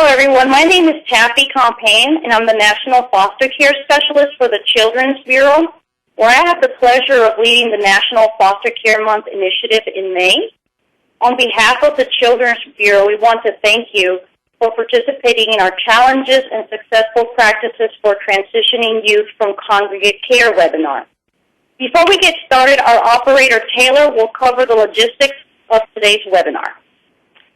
Hello, everyone. My name is Taffy Campaign, and I'm the National Foster Care Specialist for the Children's Bureau, where I have the pleasure of leading the National Foster Care Month initiative in May. On behalf of the Children's Bureau, we want to thank you for participating in our Challenges and Successful Practices for Transitioning Youth from Congregate Care webinar. Before we get started, our operator, Taylor, will cover the logistics of today's webinar.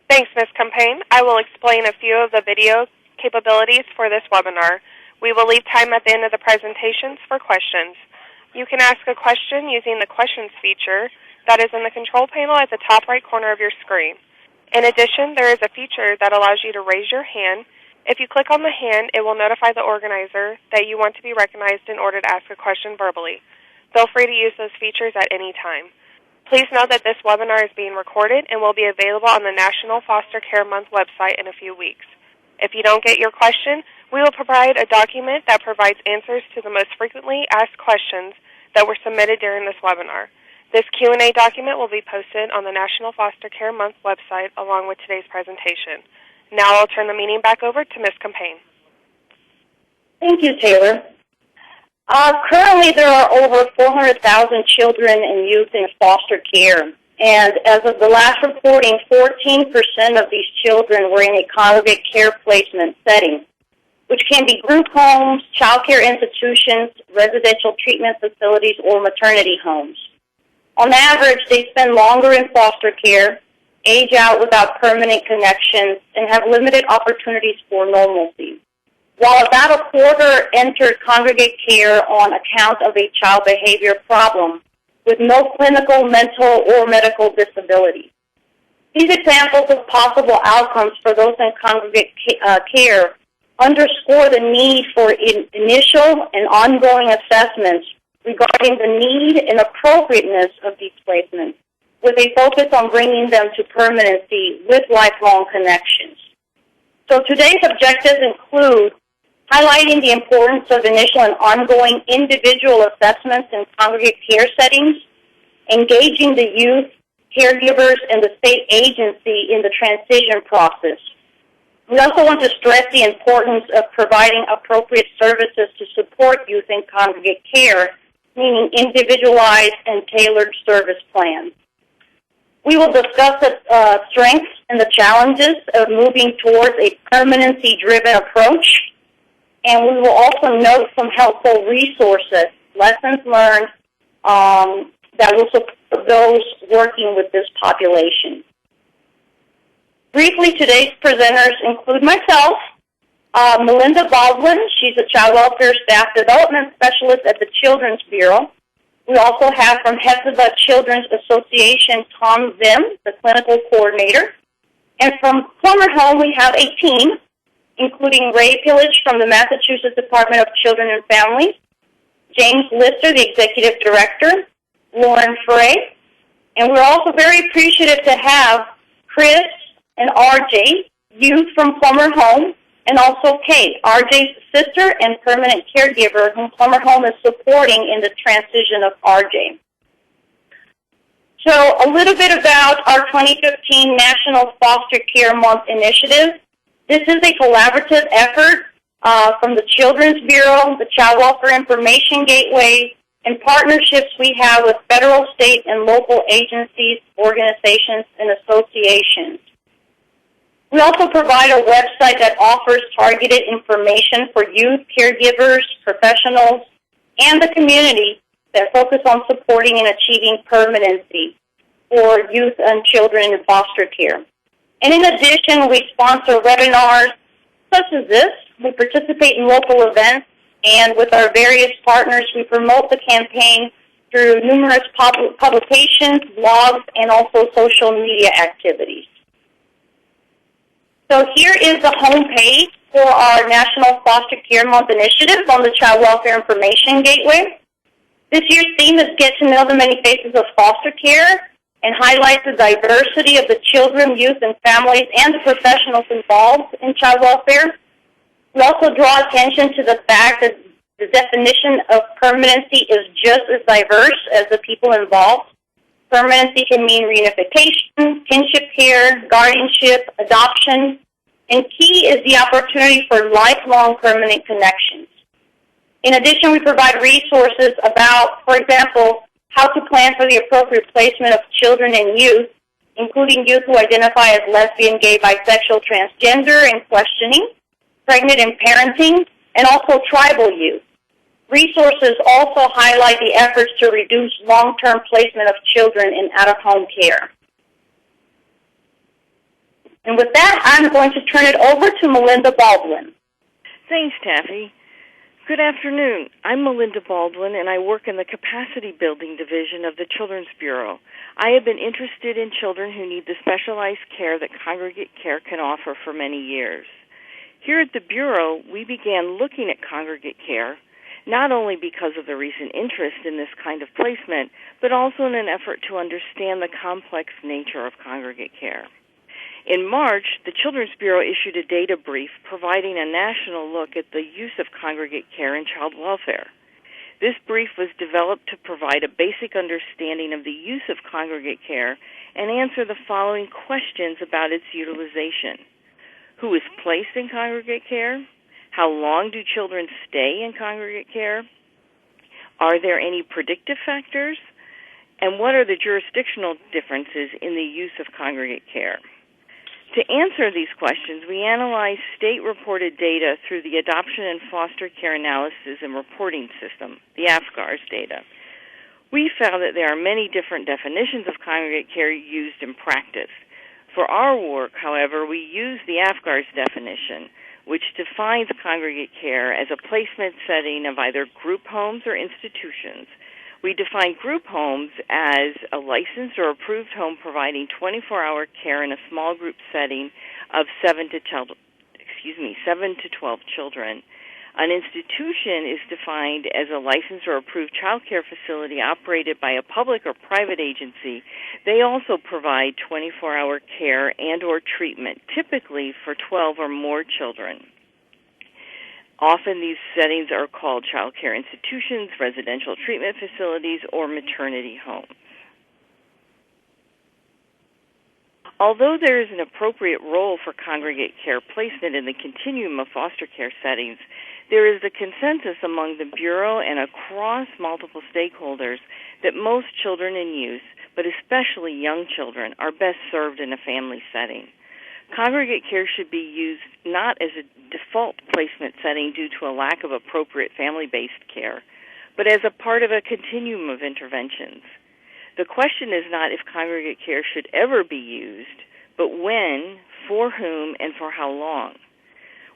Thanks, Ms. Campaign. I will explain a few of the video capabilities for this webinar. We will leave time at the end of the presentations for questions. You can ask a question using the questions feature that is in the control panel at the top right corner of your screen. In addition, there is a feature that allows you to raise your hand. If you click on the hand, it will notify the organizer that you want to be recognized in order to ask a question verbally. Feel free to use those features at any time. Please note that this webinar is being recorded and will be available on the National Foster Care Month website in a few weeks. If you don't get your question, we will provide a document that provides answers to the most frequently asked questions that were submitted during this webinar. This Q&A document will be posted on the National Foster Care Month website along with today's presentation. Now I'll turn the meeting back over to Ms. Campaign. Thank you, Taylor. Currently, there are over 400,000 children and youth in foster care. And as of the last reporting, 14% of these children were in a congregate care placement setting, which can be group homes, child care institutions, residential treatment facilities, or maternity homes. On average, they spend longer in foster care, age out without permanent connections, and have limited opportunities for normalcy. While about a quarter entered congregate care on account of a child behavior problem with no clinical, mental, or medical disability. These examples of possible outcomes for those in congregate care underscore the need for initial and ongoing assessments regarding the need and appropriateness of these placements, with a focus on bringing them to permanency with lifelong connections. So today's objectives include highlighting the importance of initial and ongoing individual assessments in congregate care settings, engaging the youth, caregivers, and the state agency in the transition process. We also want to stress the importance of providing appropriate services to support youth in congregate care, meaning individualized and tailored service plans. We will discuss the strengths and the challenges of moving towards a permanency-driven approach, and we will also note some helpful resources, lessons learned that will support those working with this population. Briefly, today's presenters include myself, Melinda Baldwin. She's a Child Welfare Staff Development Specialist at the Children's Bureau. We also have from Hephzibah Children's Association, Tom Zim, the Clinical Coordinator. And from Plummer Home, we have a team, including Ray Pillage from the Massachusetts Department of Children and Families, James Lister, the Executive Director, Lauren Frey, and we're also very appreciative to have Chris and RJ, youth from Plummer Home, and also Kate, RJ's sister and permanent caregiver whom Plummer Home is supporting in the transition of RJ. So a little bit about our 2015 National Foster Care Month initiative. This is a collaborative effort from the Children's Bureau, the Child Welfare Information Gateway, and partnerships we have with federal, state, and local agencies, organizations, and associations. We also provide a website that offers targeted information for youth, caregivers, professionals, and the community that focus on supporting and achieving permanency for youth and children in foster care. And in addition, we sponsor webinars such as this. We participate in local events, and with our various partners, we promote the campaign through numerous publications, blogs, and also social media activities. So here is the homepage for our National Foster Care Month initiative on the Child Welfare Information Gateway. This year's theme is Get to Know the Many Faces of Foster Care, and highlights the diversity of the children, youth, and families, and the professionals involved in child welfare. We also draw attention to the fact that the definition of permanency is just as diverse as the people involved. Permanency can mean reunification, kinship care, guardianship, adoption, And key is the opportunity for lifelong permanent connections. In addition, we provide resources about, for example, how to plan for the appropriate placement of children and youth, including youth who identify as lesbian, gay, bisexual, transgender, and questioning, pregnant and parenting, and also tribal youth. Resources also highlight the efforts to reduce long-term placement of children in out-of-home care. And with that, I'm going to turn it over to Melinda Baldwin. Thanks, Taffy. Good afternoon. I'm Melinda Baldwin, and I work in the Capacity Building Division of the Children's Bureau. I have been interested in children who need the specialized care that Congregate Care can offer for many years. Here at the Bureau, we began looking at Congregate Care, not only because of the recent interest in this kind of placement, but also in an effort to understand the complex nature of Congregate Care. In March, the Children's Bureau issued a data brief providing a national look at the use of Congregate Care in child welfare. This brief was developed to provide a basic understanding of the use of Congregate Care and answer the following questions about its utilization. Who is placed in Congregate Care? How long do children stay in Congregate Care? Are there any predictive factors? And what are the jurisdictional differences in the use of Congregate Care? To answer these questions, we analyzed state-reported data through the Adoption and Foster Care Analysis and Reporting System, the AFCARS data. We found that there are many different definitions of congregate care used in practice. For our work, however, we use the AFCARS definition, which defines congregate care as a placement setting of either group homes or institutions. We define group homes as a licensed or approved home providing 24-hour care in a small group setting of 7 to 12 children. An institution is defined as a licensed or approved child care facility operated by a public or private agency. They also provide 24-hour care and or treatment, typically for 12 or more children. Often these settings are called child care institutions, residential treatment facilities, or maternity homes. Although there is an appropriate role for congregate care placement in the continuum of foster care settings, there is a consensus among the Bureau and across multiple stakeholders that most children and youth, but especially young children, are best served in a family setting. Congregate care should be used not as a default placement setting due to a lack of appropriate family-based care, but as a part of a continuum of interventions. The question is not if congregate care should ever be used, but when, for whom, and for how long.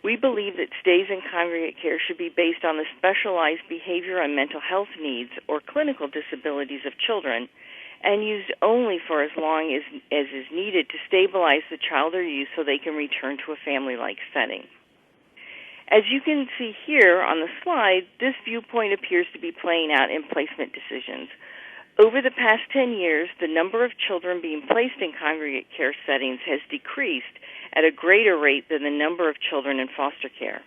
We believe that stays in congregate care should be based on the specialized behavioral and mental health needs or clinical disabilities of children, and used only for as long as is needed to stabilize the child or youth so they can return to a family-like setting. As you can see here on the slide, this viewpoint appears to be playing out in placement decisions. Over the past 10 years, the number of children being placed in congregate care settings has decreased at a greater rate than the number of children in foster care.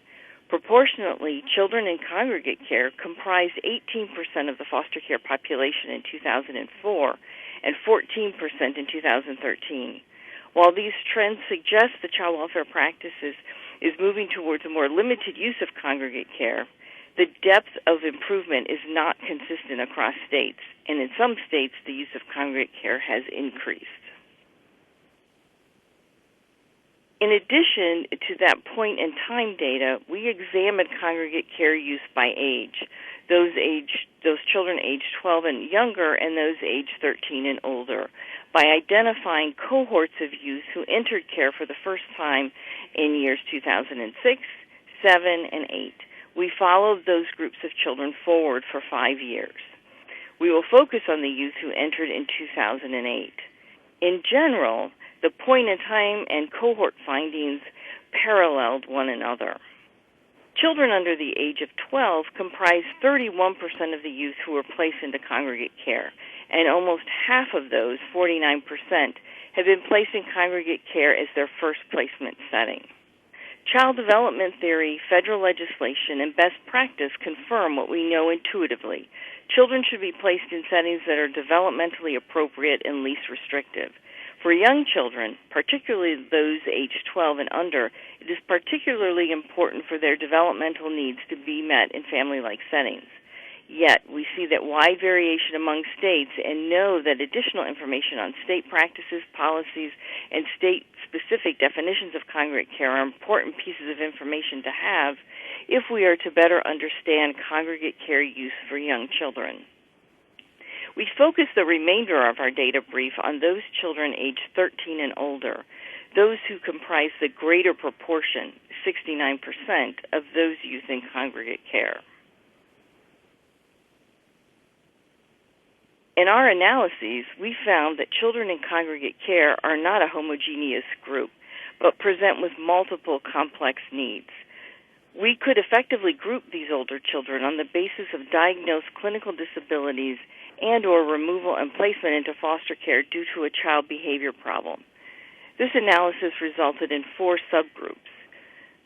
Proportionately, children in congregate care comprised 18% of the foster care population in 2004 and 14% in 2013. While these trends suggest the child welfare practices is moving towards a more limited use of congregate care, the depth of improvement is not consistent across states, and in some states the use of congregate care has increased. In addition to that point-in-time data, we examined congregate care use by age, those children aged 12 and younger and those aged 13 and older, by identifying cohorts of youth who entered care for the first time in years 2006, 7, and 8. We followed those groups of children forward for 5 years. We will focus on the youth who entered in 2008. In general, the point-in-time and cohort findings paralleled one another. Children under the age of 12 comprised 31% of the youth who were placed into congregate care, and almost half of those, 49%, have been placed in congregate care as their first placement setting. Child development theory, federal legislation, and best practice confirm what we know intuitively. Children should be placed in settings that are developmentally appropriate and least restrictive. For young children, particularly those aged 12 and under, it is particularly important for their developmental needs to be met in family-like settings. Yet, we see that wide variation among states and know that additional information on state practices, policies, and state-specific definitions of congregate care are important pieces of information to have if we are to better understand congregate care use for young children. We focus the remainder of our data brief on those children aged 13 and older, those who comprise the greater proportion, 69%, of those youth in congregate care. In our analyses, we found that children in congregate care are not a homogeneous group, but present with multiple complex needs. We could effectively group these older children on the basis of diagnosed clinical disabilities and or removal and placement into foster care due to a child behavior problem. This analysis resulted in 4 subgroups.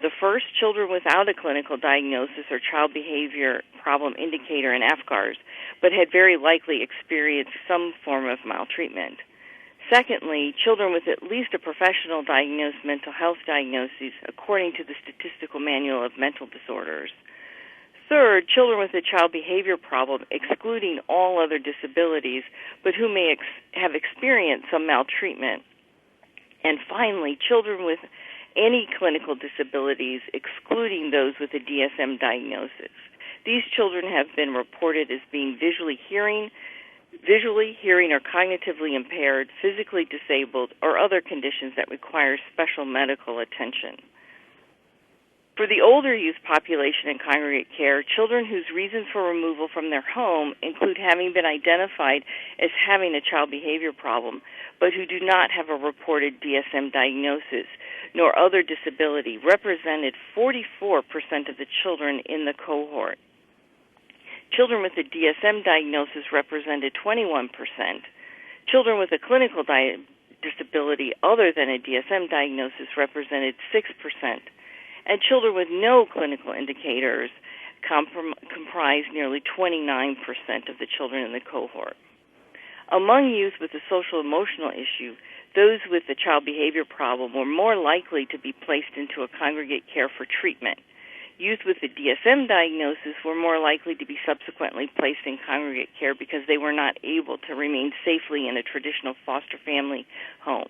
The first, children without a clinical diagnosis or child behavior problem indicator in AFCARs, but had very likely experienced some form of maltreatment. Secondly, children with at least a professional diagnosed mental health diagnosis according to the Statistical Manual of Mental Disorders. Third, children with a child behavior problem excluding all other disabilities, but who may have experienced some maltreatment. And finally, children with any clinical disabilities excluding those with a DSM diagnosis. These children have been reported as being visually, hearing, or cognitively impaired, physically disabled, or other conditions that require special medical attention. For the older youth population in congregate care, children whose reasons for removal from their home include having been identified as having a child behavior problem, but who do not have a reported DSM diagnosis nor other disability, represented 44% of the children in the cohort. Children with a DSM diagnosis represented 21%. Children with a clinical disability other than a DSM diagnosis represented 6%. And children with no clinical indicators comprised nearly 29% of the children in the cohort. Among youth with a social-emotional issue, those with the child behavior problem were more likely to be placed into a congregate care for treatment. Youth with the DSM diagnosis were more likely to be subsequently placed in congregate care because they were not able to remain safely in a traditional foster family home.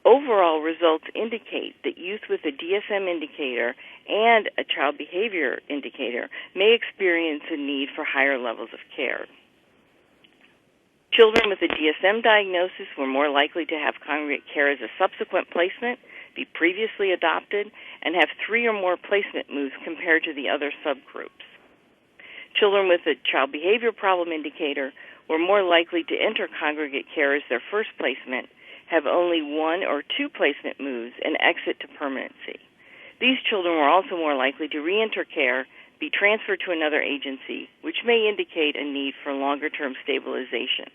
Overall results indicate that youth with a DSM indicator and a child behavior indicator may experience a need for higher levels of care. Children with a DSM diagnosis were more likely to have congregate care as a subsequent placement, be previously adopted, and have 3 or more placement moves compared to the other subgroups. Children with a child behavior problem indicator were more likely to enter congregate care as their first placement, have only 1 or 2 placement moves, and exit to permanency. These children were also more likely to re-enter care, be transferred to another agency, which may indicate a need for longer-term stabilization.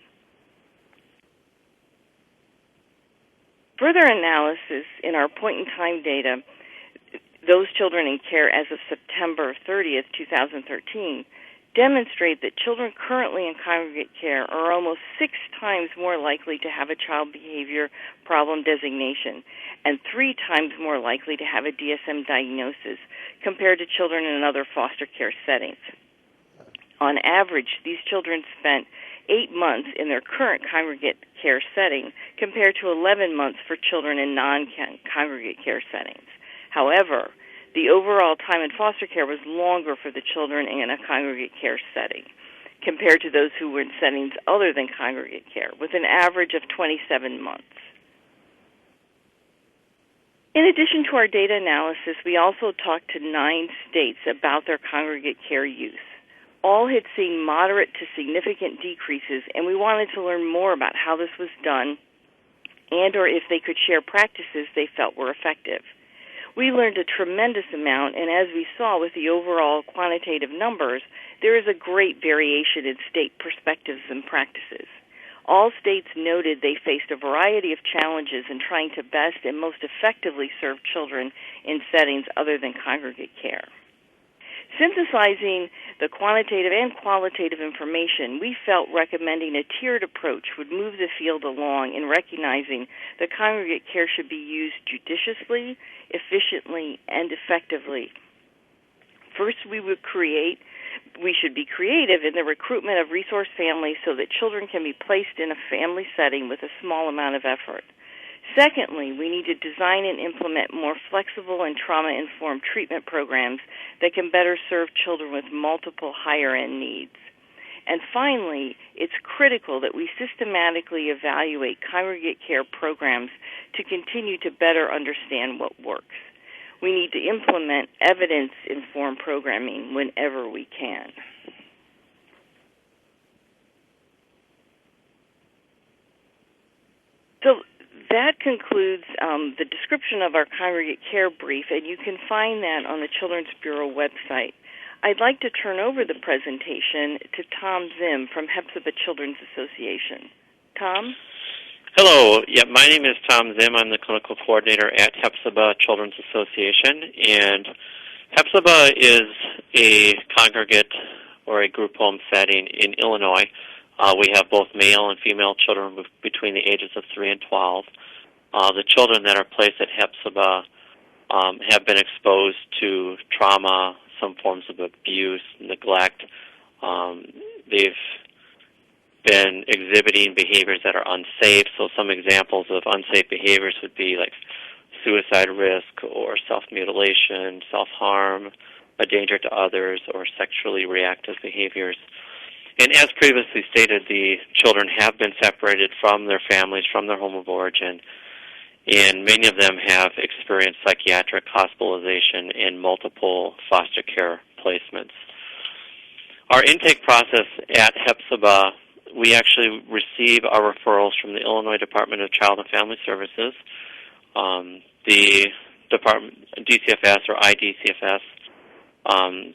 Further analysis in our point-in-time data, those children in care as of September 30th, 2013, demonstrate that children currently in congregate care are almost 6 times more likely to have a child behavior problem designation and 3 times more likely to have a DSM diagnosis compared to children in other foster care settings. On average, these children spent 8 months in their current congregate care setting compared to 11 months for children in non-congregate care settings. However, the overall time in foster care was longer for the children in a congregate care setting compared to those who were in settings other than congregate care, with an average of 27 months. In addition to our data analysis, we also talked to 9 states about their congregate care use. All had seen moderate to significant decreases, and we wanted to learn more about how this was done and or if they could share practices they felt were effective. We learned a tremendous amount, and as we saw with the overall quantitative numbers, there is a great variation in state perspectives and practices. All states noted they faced a variety of challenges in trying to best and most effectively serve children in settings other than congregate care. Synthesizing the quantitative and qualitative information, we felt recommending a tiered approach would move the field along in recognizing that congregate care should be used judiciously, efficiently, and effectively. First, we should be creative in the recruitment of resource families so that children can be placed in a family setting with a small amount of effort. Secondly, we need to design and implement more flexible and trauma-informed treatment programs that can better serve children with multiple higher-end needs. And finally, it's critical that we systematically evaluate congregate care programs to continue to better understand what works. We need to implement evidence-informed programming whenever we can. So that concludes the description of our congregate care brief, and you can find that on the Children's Bureau website. I'd like to turn over the presentation to Tom Zim from Hephzibah Children's Association. Tom? Hello. Yeah, my name is Tom Zim. I'm the clinical coordinator at Hephzibah Children's Association, and Hephzibah is a congregate or a group home setting in Illinois. We have both male and female children between the ages of 3 and 12. The children that are placed at Hephzibah have been exposed to trauma, some forms of abuse, neglect. They've been exhibiting behaviors that are unsafe. So some examples of unsafe behaviors would be like suicide risk or self-mutilation, self-harm, a danger to others, or sexually reactive behaviors. And as previously stated, the children have been separated from their families, from their home of origin, and many of them have experienced psychiatric hospitalization and multiple foster care placements. Our intake process at Hephzibah, we actually receive our referrals from the Illinois Department of Child and Family Services, the Department, DCFS or IDCFS,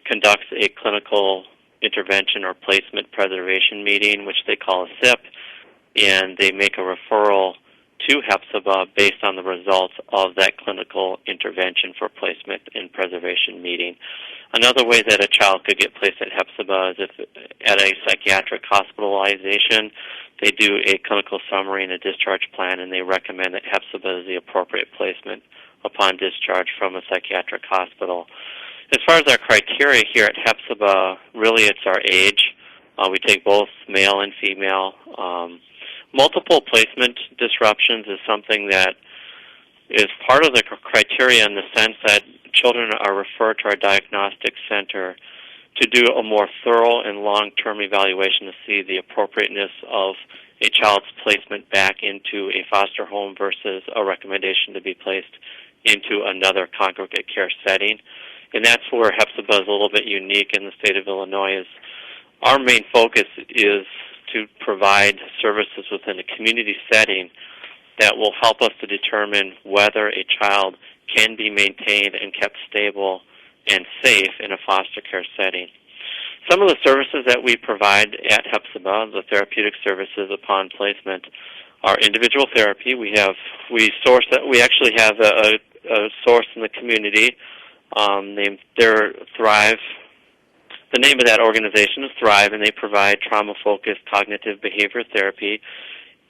conducts a clinical intervention or placement preservation meeting, which they call a SIP, and they make a referral to Hephzibah based on the results of that clinical intervention for placement and preservation meeting. Another way that a child could get placed at Hephzibah is if at a psychiatric hospitalization, they do a clinical summary and a discharge plan, and they recommend that Hephzibah is the appropriate placement upon discharge from a psychiatric hospital. As far as our criteria here at Hephzibah, really it's our age. We take both male and female. Multiple placement disruptions is something that is part of the criteria in the sense that children are referred to our diagnostic center to do a more thorough and long-term evaluation to see the appropriateness of a child's placement back into a foster home versus a recommendation to be placed into another congregate care setting. And that's where Hephzibah is a little bit unique in the state of Illinois. Is our main focus is to provide services within a community setting that will help us to determine whether a child can be maintained and kept stable and safe in a foster care setting. Some of the services that we provide at Hephzibah, the therapeutic services upon placement, are individual therapy. We actually have a source in the community named Thrive. The name of that organization is Thrive, and they provide trauma-focused cognitive behavior therapy.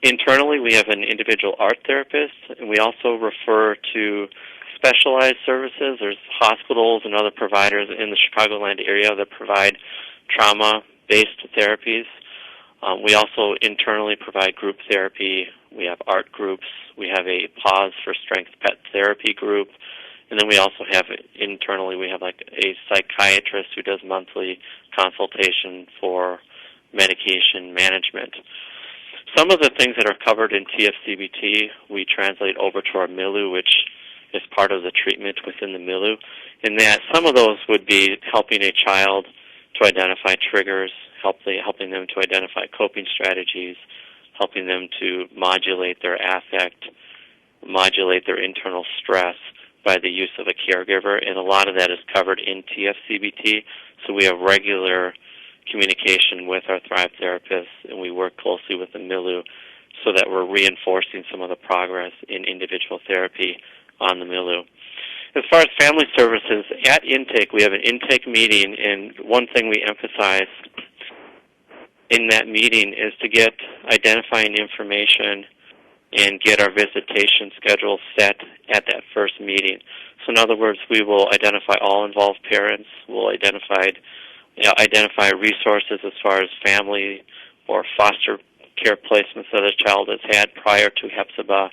Internally, we have an individual art therapist, and we also refer to specialized services. There's hospitals and other providers in the Chicagoland area that provide trauma-based therapies. We also internally provide group therapy. We have art groups. We have a Pause for Strength pet therapy group. And then we also have internally, we have like a psychiatrist who does monthly consultation for medication management. Some of the things that are covered in TFCBT, we translate over to our MILU, which is part of the treatment within the MILU. And that some of those would be helping a child to identify triggers, helping them to identify coping strategies, helping them to modulate their affect, modulate their internal stress by the use of a caregiver, and a lot of that is covered in TFCBT. So we have regular communication with our Thrive therapists, and we work closely with the MILU so that we're reinforcing some of the progress in individual therapy on the MILU. As far as family services, at intake, we have an intake meeting, and one thing we emphasize in that meeting is to get identifying information and get our visitation schedule set at that first meeting. So in other words, we will identify all involved parents, we'll identify resources as far as family or foster care placements that a child has had prior to Hephzibah,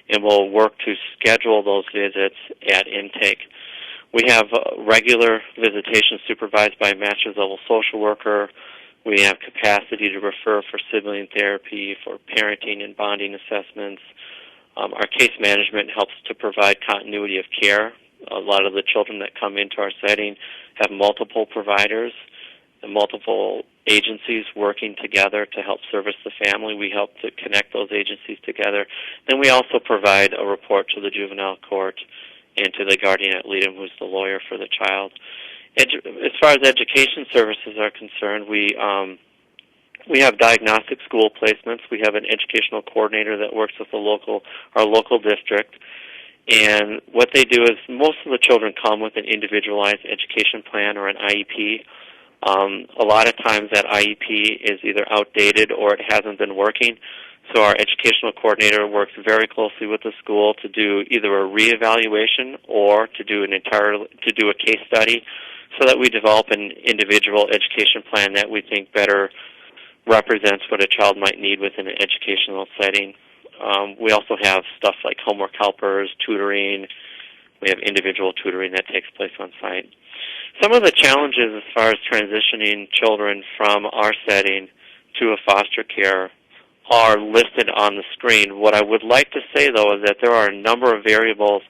and we'll work to schedule those visits at intake. We have regular visitation supervised by a master's level social worker. We have capacity to refer for sibling therapy, for parenting and bonding assessments. Our case management helps to provide continuity of care. A lot of the children that come into our setting have multiple providers and multiple agencies working together to help service the family. We help to connect those agencies together. Then we also provide a report to the juvenile court and to the guardian ad litem, who's the lawyer for the child. As far as education services are concerned, we have diagnostic school placements. We have an educational coordinator that works with our local district. And what they do is most of the children come with an individualized education plan or an IEP. A lot of times that IEP is either outdated or it hasn't been working. So our educational coordinator works very closely with the school to do either a reevaluation or to do a case study, so that we develop an individual education plan that we think better represents what a child might need within an educational setting. We also have stuff like homework helpers, tutoring. We have individual tutoring that takes place on site. Some of the challenges as far as transitioning children from our setting to a foster care are listed on the screen. What I would like to say, though, is that there are a number of variables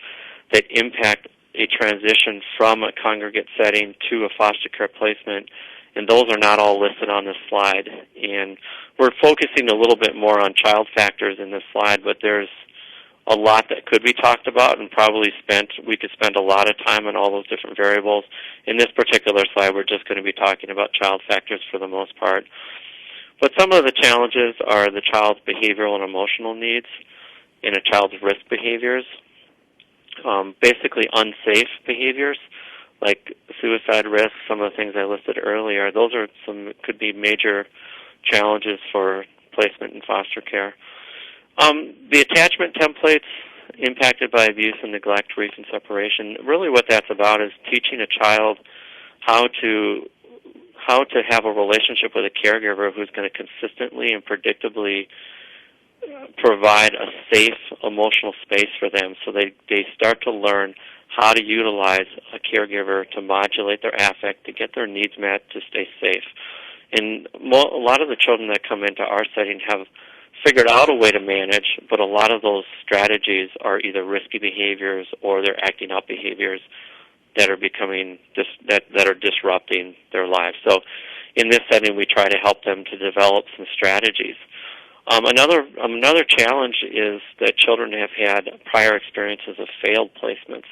that impact a transition from a congregate setting to a foster care placement, and those are not all listed on this slide. And we're focusing a little bit more on child factors in this slide, but there's a lot that could be talked about, and we could spend a lot of time on all those different variables. In this particular slide, we're just going to be talking about child factors for the most part. But some of the challenges are the child's behavioral and emotional needs and a child's risk behaviors. Basically unsafe behaviors like suicide risk, some of the things I listed earlier. Those are could be major challenges for placement in foster care. The attachment templates impacted by abuse and neglect, grief, and separation. Really what that's about is teaching a child how to have a relationship with a caregiver who's going to consistently and predictably provide a safe emotional space for them, so they start to learn how to utilize a caregiver to modulate their affect, to get their needs met, to stay safe. And a lot of the children that come into our setting have figured out a way to manage, but a lot of those strategies are either risky behaviors or they're acting out behaviors that are that are disrupting their lives. So in this setting, we try to help them to develop some strategies. Another challenge is that children have had prior experiences of failed placements.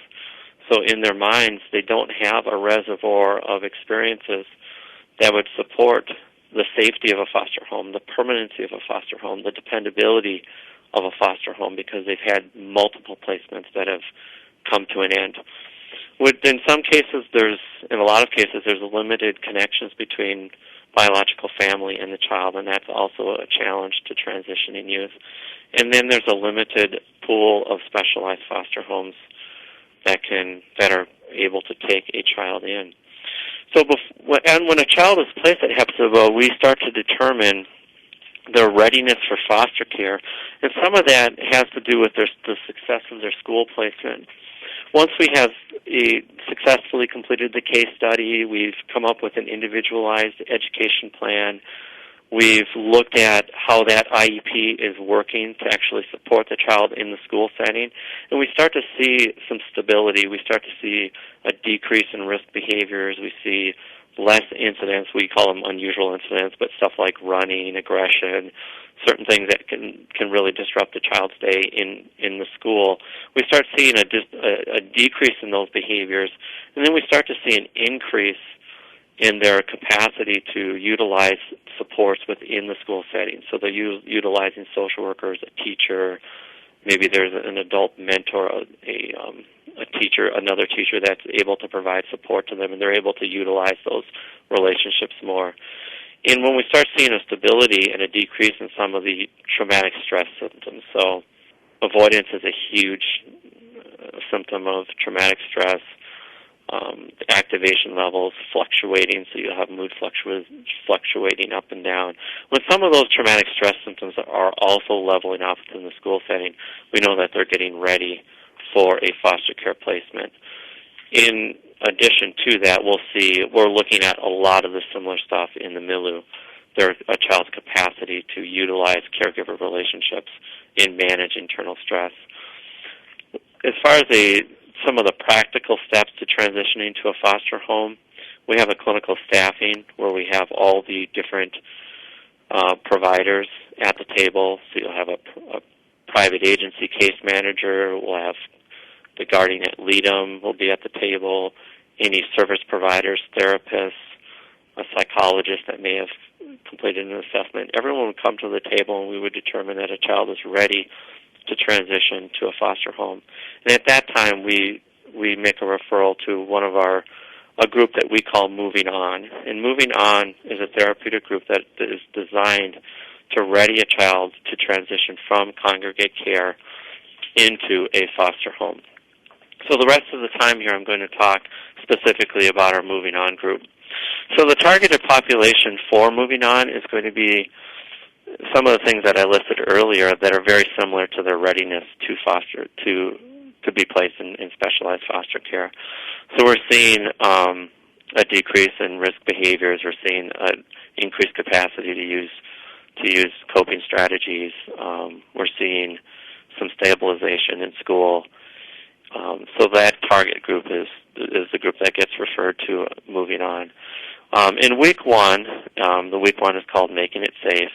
So in their minds, they don't have a reservoir of experiences that would support the safety of a foster home, the permanency of a foster home, the dependability of a foster home, because they've had multiple placements that have come to an end. In some cases, in a lot of cases, there's limited connections between biological family and the child, and that's also a challenge to transitioning youth. And then there's a limited pool of specialized foster homes that are able to take a child in. So when a child is placed at Hephzibah, we start to determine their readiness for foster care, and some of that has to do with the success of their school placement. Once we have successfully completed the case study, we've come up with an individualized education plan. We've looked at how that IEP is working to actually support the child in the school setting, and we start to see some stability. We start to see a decrease in risk behaviors. We see less incidents. We call them unusual incidents, but stuff like running, aggression, certain things that can really disrupt a child's day in the school. We start seeing a decrease in those behaviors, and then we start to see an increase in their capacity to utilize supports within the school setting. So they're utilizing social workers, a teacher, maybe there's an adult mentor, another teacher that's able to provide support to them, and they're able to utilize those relationships more. And when we start seeing a stability and a decrease in some of the traumatic stress symptoms, so avoidance is a huge symptom of traumatic stress, activation levels fluctuating, so you'll have mood fluctuating up and down. When some of those traumatic stress symptoms are also leveling off in the school setting, we know that they're getting ready for a foster care placement. In addition to that, we're looking at a lot of the similar stuff in the milieu. A child's capacity to utilize caregiver relationships and manage internal stress. As far as some of the practical steps to transitioning to a foster home, we have a clinical staffing where we have all the different providers at the table. So you'll have a private agency case manager, we'll have the guardian ad litem will be at the table, any service providers, therapists, a psychologist that may have completed an assessment. Everyone would come to the table and we would determine that a child is ready to transition to a foster home. And at that time, we make a referral to a group that we call Moving On. And Moving On is a therapeutic group that is designed to ready a child to transition from congregate care into a foster home. So the rest of the time here, I'm going to talk specifically about our Moving On group. So the targeted population for Moving On is going to be some of the things that I listed earlier that are very similar to their readiness to be placed in specialized foster care. So we're seeing a decrease in risk behaviors. We're seeing an increased capacity to use coping strategies. We're seeing some stabilization in school. So that target group is the group that gets referred to Moving On. In week one, the week one is called Making It Safe.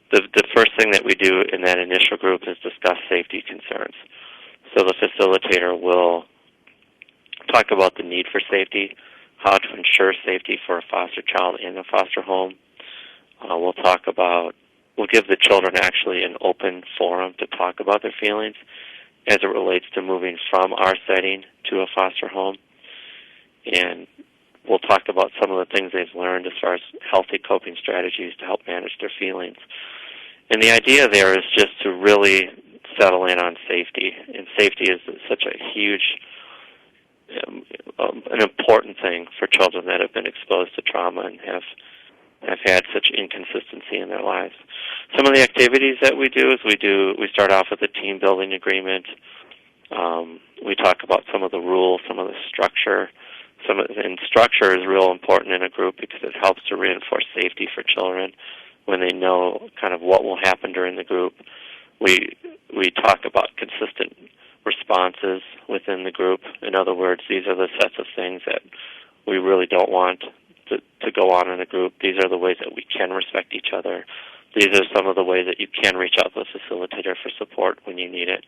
The first thing that we do in that initial group is discuss safety concerns. So the facilitator will talk about the need for safety, how to ensure safety for a foster child in a foster home. We'll give the children actually an open forum to talk about their feelings as it relates to moving from our setting to a foster home. And we'll talk about some of the things they've learned as far as healthy coping strategies to help manage their feelings. And the idea there is just to really settle in on safety. And safety is such a huge, an important thing for children that have been exposed to trauma and have had such inconsistency in their lives. Some of the activities that we do is we start off with a team building agreement. We talk about some of the rules, some of the structure. And structure is real important in a group because it helps to reinforce safety for children when they know kind of what will happen during the group. We talk about consistent responses within the group. In other words, these are the sets of things that we really don't want to go on in a group. These are the ways that we can respect each other. These are some of the ways that you can reach out to a facilitator for support when you need it.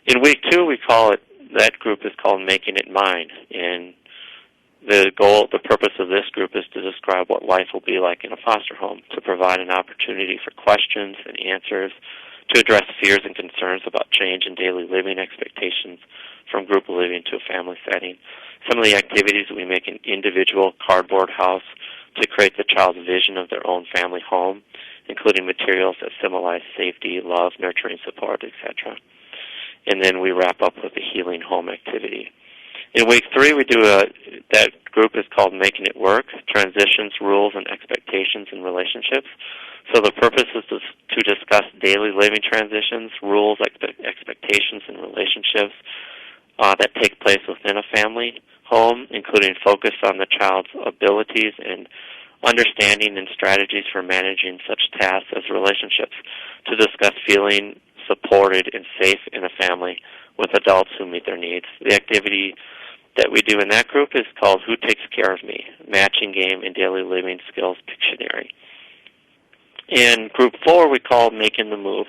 In week two, that group is called Making It Mine. And the purpose of this group is to describe what life will be like in a foster home, to provide an opportunity for questions and answers, to address fears and concerns about change in daily living expectations from group living to a family setting. Some of the activities, we make an individual cardboard house to create the child's vision of their own family home, including materials that symbolize safety, love, nurturing support, etc. And then we wrap up with a healing home activity. In week three, that group is called Making It Work, Transitions, Rules, and Expectations in Relationships. So the purpose is to discuss daily living transitions, rules, expectations, and relationships that take place within a family home, including focus on the child's abilities and understanding and strategies for managing such tasks as relationships, to discuss feeling supported and safe in a family with adults who meet their needs. The activity that we do in that group is called Who Takes Care of Me? Matching Game and Daily Living Skills Pictionary. In group 4, we call Making the Move.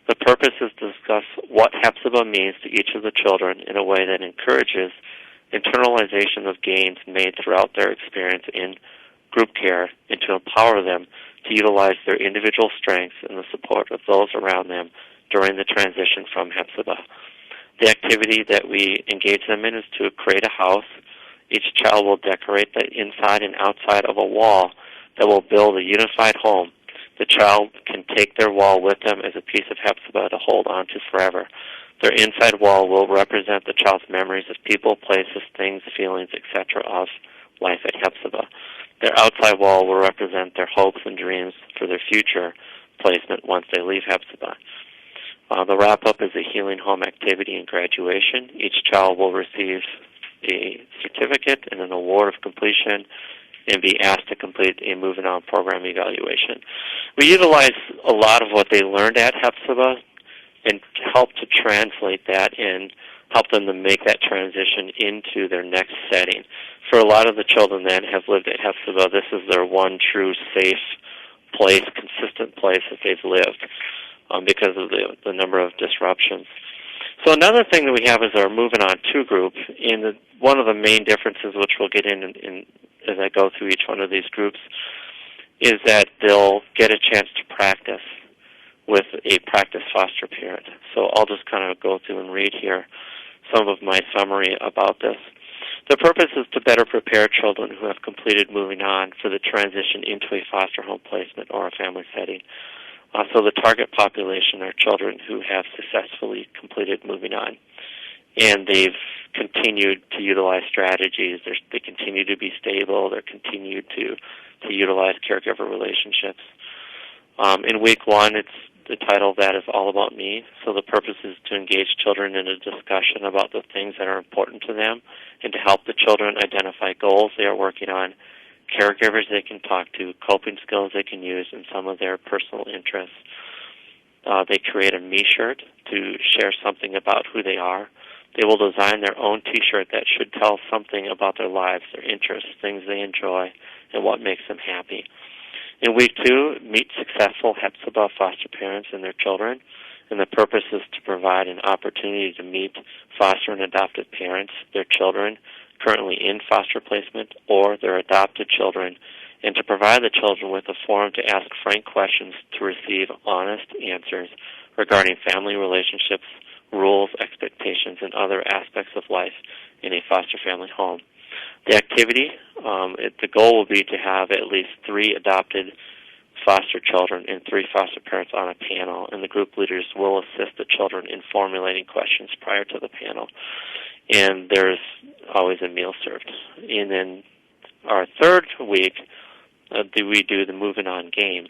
The purpose is to discuss what Hephzibah means to each of the children in a way that encourages internalization of gains made throughout their experience in group care and to empower them to utilize their individual strengths and the support of those around them during the transition from Hephzibah. The activity that we engage them in is to create a house. Each child will decorate the inside and outside of a wall that will build a unified home. The child can take their wall with them as a piece of Hephzibah to hold on to forever. Their inside wall will represent the child's memories of people, places, things, feelings, etc. of life at Hephzibah. Their outside wall will represent their hopes and dreams for their future placement once they leave Hephzibah. The wrap-up is a healing home activity and graduation. Each child will receive a certificate and an award of completion and be asked to complete a Movin On program evaluation. We utilize a lot of what they learned at Hephzibah and help to translate that and help them to make that transition into their next setting. For a lot of the children that have lived at Hephzibah, this is their one true safe place, consistent place that they've lived because of the number of disruptions. So another thing that we have is our Movin On 2 group. And one of the main differences, which we'll get in as I go through each one of these groups, is that they'll get a chance to practice with a practice foster parent. So I'll just kind of go through and read here some of my summary about this. The purpose is to better prepare children who have completed Movin On for the transition into a foster home placement or a family setting. So the target population are children who have successfully completed Movin On, and they've continued to utilize strategies. They continue to be stable. They're continued to utilize caregiver relationships. In week one, the title of that is All About Me. So the purpose is to engage children in a discussion about the things that are important to them and to help the children identify goals they are working on, caregivers they can talk to, coping skills they can use, and some of their personal interests. They create a me shirt to share something about who they are. They will design their own T-shirt that should tell something about their lives, their interests, things they enjoy, and what makes them happy. In week two, meet successful Hephzibah foster parents and their children, and the purpose is to provide an opportunity to meet foster and adopted parents, their children, currently in foster placement, or their adopted children, and to provide the children with a forum to ask frank questions to receive honest answers regarding family relationships, rules, expectations, and other aspects of life in a foster family home. The activity, the goal will be to have at least 3 adopted foster children and 3 foster parents on a panel, and the group leaders will assist the children in formulating questions prior to the panel. And there's always a meal served. And then our third week, we do the Movin On Game.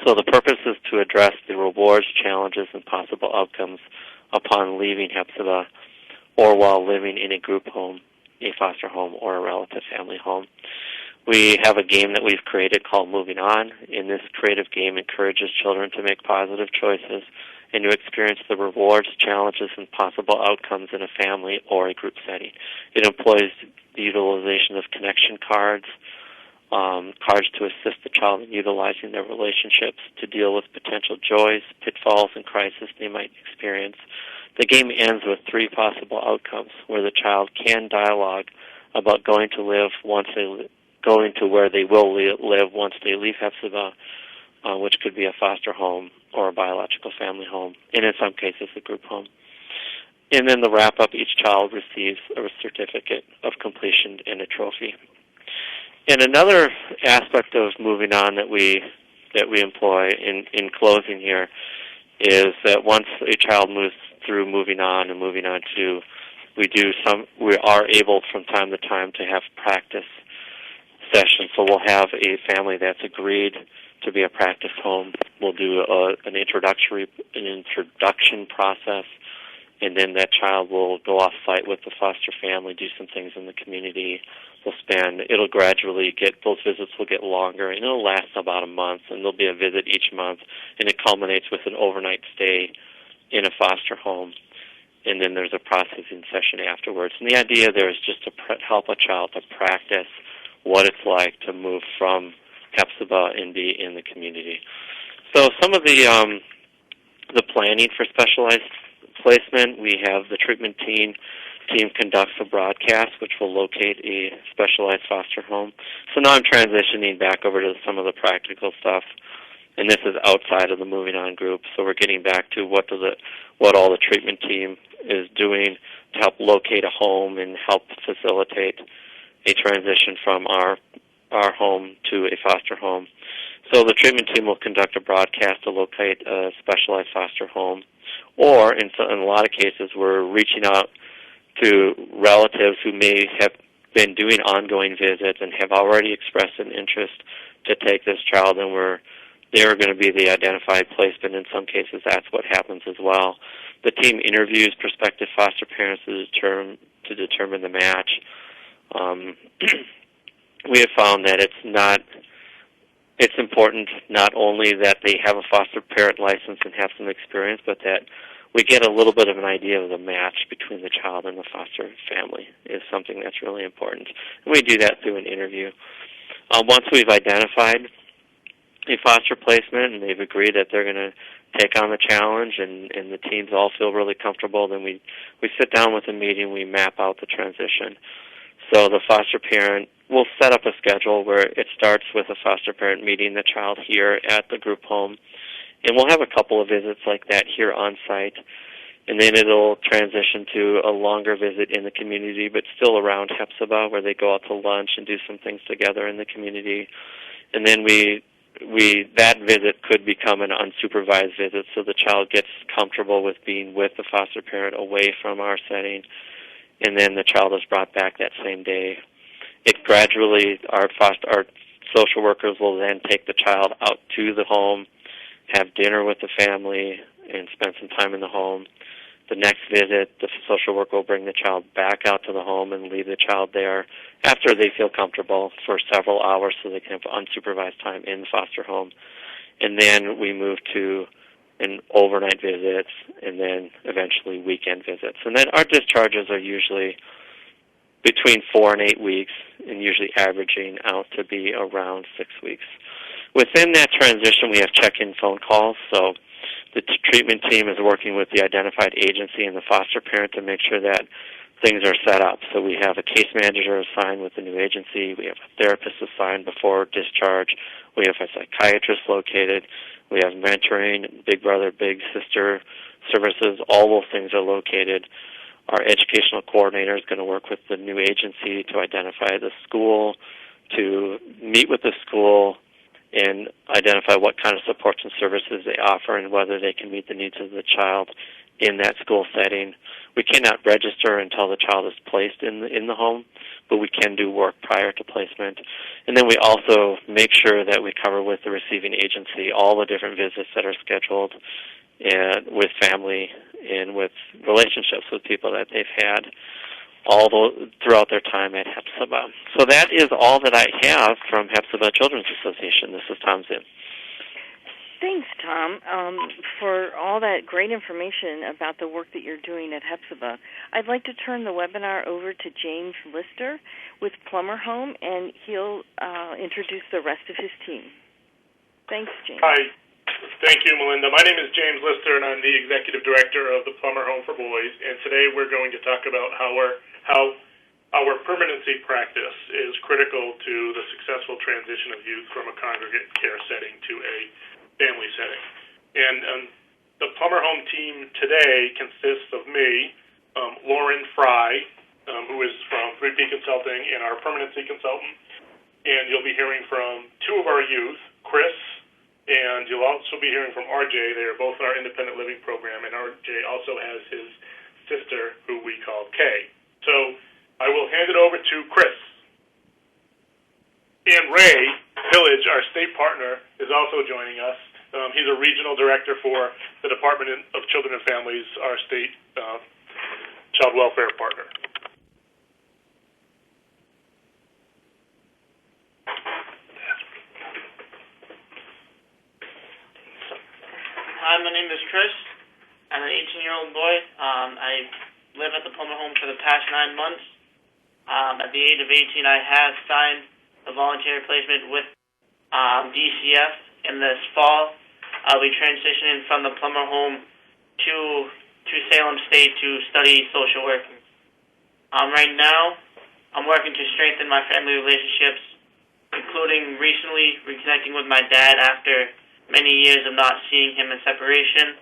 So the purpose is to address the rewards, challenges, and possible outcomes upon leaving Hephzibah or while living in a group home, a foster home, or a relative family home. We have a game that we've created called Movin On. And this creative game encourages children to make positive choices and to experience the rewards, challenges, and possible outcomes in a family or a group setting. It employs the utilization of connection cards, cards to assist the child in utilizing their relationships to deal with potential joys, pitfalls, and crises they might experience. The game ends with 3 possible outcomes where the child can dialogue about going to where they will live once they leave Hephzibah, which could be a foster home or a biological family home, and in some cases a group home. And then the wrap-up, each child receives a certificate of completion and a trophy. And another aspect of Movin On that we employ in closing here is that once a child moves through Movin On and Movin On 2, we are able from time to time to have practice sessions. So we'll have a family that's agreed to be a practice home. We'll do an introduction process, and then that child will go off site with the foster family, do some things in the community. It'll gradually those visits will get longer, and it'll last about a month, and there'll be a visit each month, and it culminates with an overnight stay in a foster home, and then there's a processing session afterwards. And the idea there is just to help a child to practice what it's like to move from Hephzibah and be in the community. So some of the planning for specialized placement, we have the treatment team conducts a broadcast which will locate a specialized foster home. So now I'm transitioning back over to some of the practical stuff. and this is outside of the Moving On group. So we're getting back to what all the treatment team is doing to help locate a home and help facilitate a transition from our home to a foster home. So the treatment team will conduct a broadcast to locate a specialized foster home, or in a lot of cases we're reaching out to relatives who may have been doing ongoing visits and have already expressed an interest to take this child, and they're going to be the identified placement. In some cases, that's what happens as well. The team interviews prospective foster parents to determine the match. We have found that it's important not only that they have a foster parent license and have some experience, but that we get a little bit of an idea of the match between the child and the foster family is something that's really important. And we do that through an interview. Once we've identified a foster placement and they've agreed that they're going to take on the challenge and the teams all feel really comfortable, then we sit down with a meeting, we map out the transition. So the foster parent will set up a schedule where it starts with a foster parent meeting the child here at the group home, and we'll have a couple of visits like that here on site, and then it'll transition to a longer visit in the community, but still around Hephzibah, where they go out to lunch and do some things together in the community. And then that visit could become an unsupervised visit, so the child gets comfortable with being with the foster parent away from our setting, and then the child is brought back that same day. It gradually, our social workers will then take the child out to the home, have dinner with the family, and spend some time in the home. The next visit, the social worker will bring the child back out to the home and leave the child there after they feel comfortable for several hours so they can have unsupervised time in the foster home. And then we move to an overnight visits and then eventually weekend visits. And then our discharges are usually between 4 and 8 weeks, and usually averaging out to be around 6 weeks. Within that transition, we have check-in phone calls. So the treatment team is working with the identified agency and the foster parent to make sure that things are set up. So we have a case manager assigned with the new agency. We have a therapist assigned before discharge. We have a psychiatrist located. We have mentoring, big brother, big sister services. All those things are located. Our educational coordinator is going to work with the new agency to identify the school, to meet with the school, and identify what kind of supports and services they offer and whether they can meet the needs of the child in that school setting. We cannot register until the child is placed in the home, but we can do work prior to placement. And then we also make sure that we cover with the receiving agency all the different visits that are scheduled and with family and with relationships with people that they've had throughout their time at Hephzibah. So that is all that I have from Hephzibah Children's Association. This is Tom Zim. Thanks, Tom, for all that great information about the work that you're doing at Hephzibah. I'd like to turn the webinar over to James Lister with Plummer Home, and he'll introduce the rest of his team. Thanks, James. Hi. Thank you, Melinda. My name is James Lister, and I'm the Executive Director of the Plummer Home for Boys. And today we're going to talk about how our permanency practice is critical to the successful transition of youth from a congregate care setting to a family setting. And the Plummer Home team today consists of me, Lauren Fry, who is from 3P Consulting, and our permanency consultant. And you'll be hearing from two of our youth, Chris, and you'll also be hearing from RJ. They are both in our independent living program, and RJ also has his sister, who we call Kay. So I will hand it over to Chris. And Ray Village, our state partner, is also joining us. He's a regional director for the Department of Children and Families, our state child welfare partner. Hi, my name is Chris. I'm an 18-year-old boy. I live at the Plummer Home for the past 9 months. At the age of 18, I have signed a voluntary placement with DCF. In this fall, I'll be transitioning from the Plummer Home to Salem State to study social work. Right now, I'm working to strengthen my family relationships, including recently reconnecting with my dad after many years of not seeing him in separation.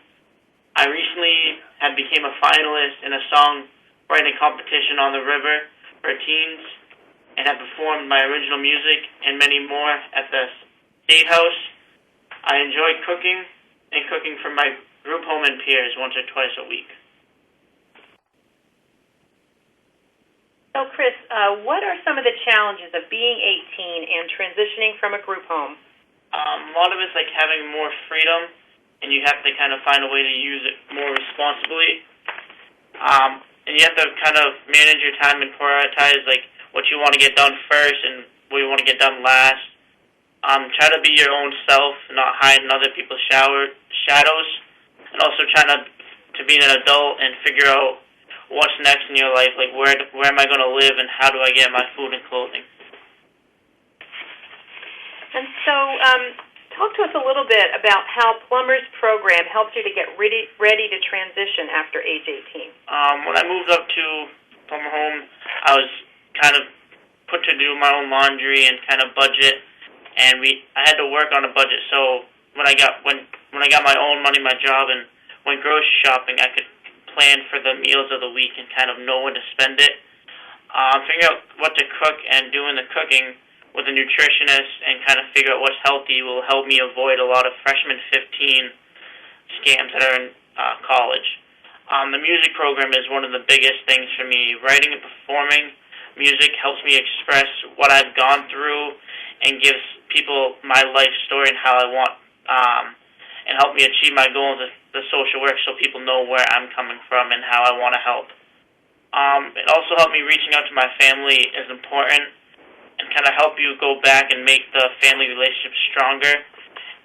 I recently became a finalist in a songwriting competition on the river for teens and have performed my original music and many more at the State House. I enjoy cooking and cooking for my group home and peers once or twice a week. So, Chris, what are some of the challenges of being 18 and transitioning from a group home? A lot of it's like having more freedom, and you have to kind of find a way to use it more responsibly. And you have to kind of manage your time and prioritize like what you want to get done first and what you want to get done last. Try to be your own self, not hide in other people's shadows, and also trying to be an adult and figure out what's next in your life, like where am I going to live and how do I get my food and clothing. And so, talk to us a little bit about how Plummer's program helped you to get ready to transition after age 18. When I moved up to Plummer Home, I was kind of put to do my own laundry and kind of budget, and I had to work on a budget. So when I got my own money, my job, and went grocery shopping, I could plan for the meals of the week and kind of know when to spend it. Figuring out what to cook and doing the cooking with a nutritionist and kind of figure out what's healthy will help me avoid a lot of freshman 15 scams that are in college. The music program is one of the biggest things for me. Writing and performing music helps me express what I've gone through and gives people my life story and how I want, and help me achieve my goals of the social work so people know where I'm coming from and how I want to help. It also helped me reaching out to my family is important and kind of help you go back and make the family relationship stronger.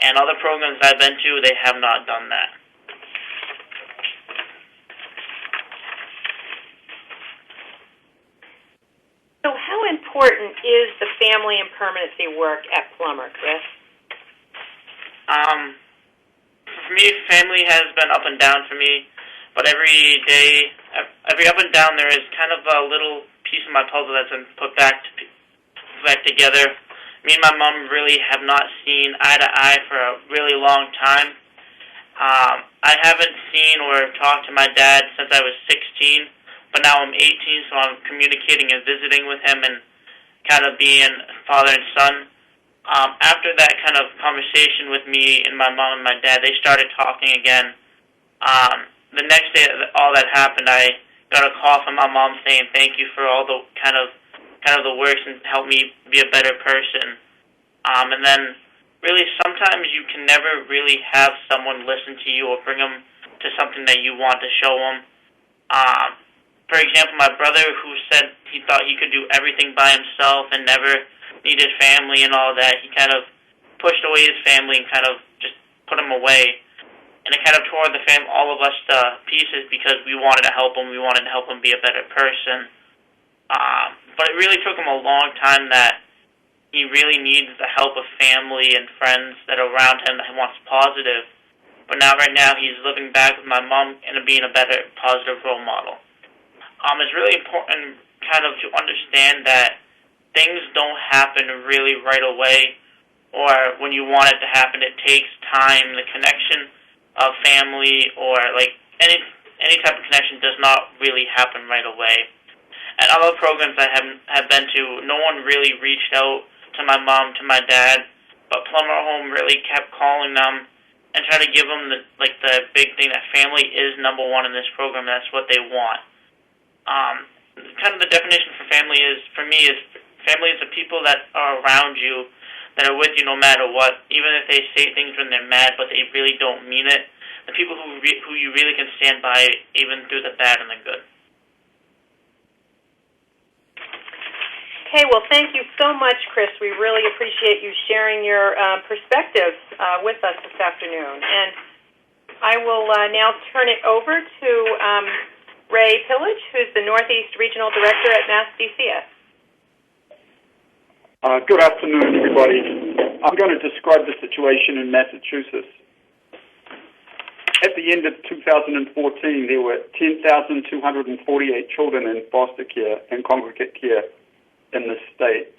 And other programs I've been to, they have not done that. So how important is the family and permanency work at Plummer, Chris? For me, family has been up and down for me, but every up and down there is kind of a little piece of my puzzle that's been put back together. Me and my mom really have not seen eye to eye for a really long time. I haven't seen or talked to my dad since I was 16, but now I'm 18, so I'm communicating and visiting with him and kind of being father and son. After that kind of conversation with me and my mom and my dad, they started talking again. The next day all that happened, I got a call from my mom saying thank you for all the kind of the works and help me be a better person. And then really sometimes you can never really have someone listen to you or bring them to something that you want to show them. For example, my brother who said he thought he could do everything by himself and never needed family and all that, he kind of pushed away his family and kind of just put him away. And it kind of tore all of us to pieces because we wanted to help him. We wanted to help him be a better person. But it really took him a long time that he really needs the help of family and friends that are around him that he wants positive. But right now he's living back with my mom and being a better positive role model. It's really important kind of to understand that things don't happen really right away or when you want it to happen. It takes time. The connection of family or like any type of connection does not really happen right away. At other programs I have been to, no one really reached out to my mom, to my dad, but Plummer Home really kept calling them and try to give them the big thing that family is number one in this program. That's what they want. Kind of the definition for family is family is the people that are around you, that are with you no matter what, even if they say things when they're mad, but they really don't mean it. The people who you really can stand by even through the bad and the good. Okay, well, thank you so much, Chris. We really appreciate you sharing your perspectives with us this afternoon. And I will now turn it over to Ray Pillage, who's the Northeast Regional Director at Mass DCF. Good afternoon, everybody. I'm going to describe the situation in Massachusetts. At the end of 2014, there were 10,248 children in foster care and congregate care in the state.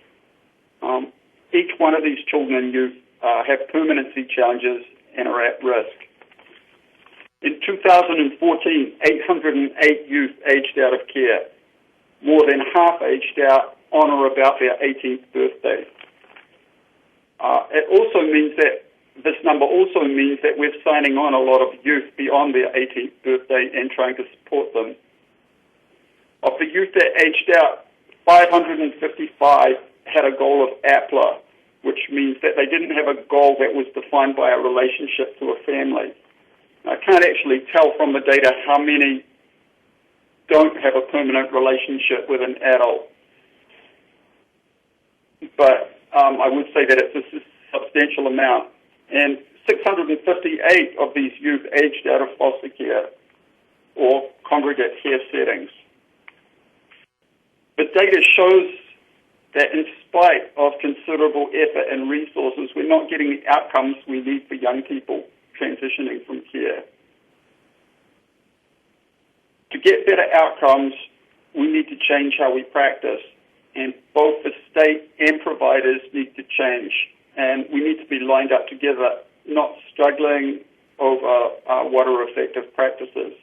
Each one of these children and youth have permanency challenges and are at risk. In 2014, 808 youth aged out of care, more than half aged out on or about their 18th birthday. It also means that this number also means that we're signing on a lot of youth beyond their 18th birthday and trying to support them. Of the youth that aged out, 555 had a goal of APLA, which means that they didn't have a goal that was defined by a relationship to a family. I can't actually tell from the data how many don't have a permanent relationship with an adult, but I would say that it's a substantial amount. And 658 of these youth aged out of foster care or congregate care settings. The data shows that in spite of considerable effort and resources, we're not getting the outcomes we need for young people transitioning from care. To get better outcomes, we need to change how we practice, and both the state and providers need to change, and we need to be lined up together, not struggling over what are effective practices.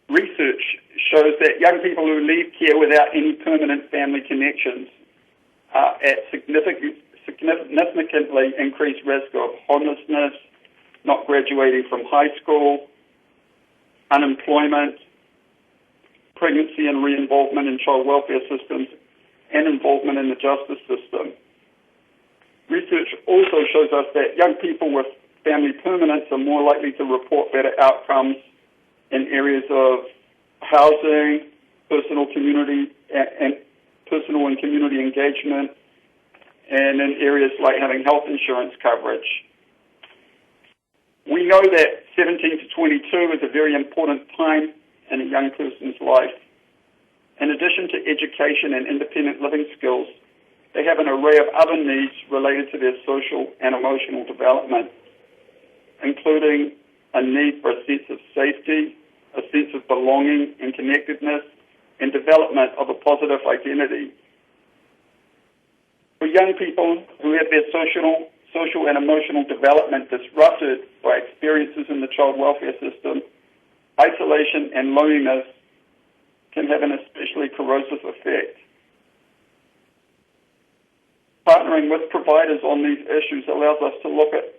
Research shows that young people who leave care without any permanent family connections are at significantly increased risk of homelessness, not graduating from high school, unemployment, pregnancy and re-involvement in child welfare systems, and involvement in the justice system. Research also shows us that young people with family permanence are more likely to report better outcomes in areas of housing, personal and community engagement, and in areas like having health insurance coverage. We know that 17 to 22 is a very important time in a young person's life. In addition to education and independent living skills, they have an array of other needs related to their social and emotional development, including a need for a sense of safety, a sense of belonging and connectedness, and development of a positive identity. For young people who have their social and emotional development disrupted by experiences in the child welfare system, isolation and loneliness can have an especially corrosive effect. Partnering with providers on these issues allows us to look at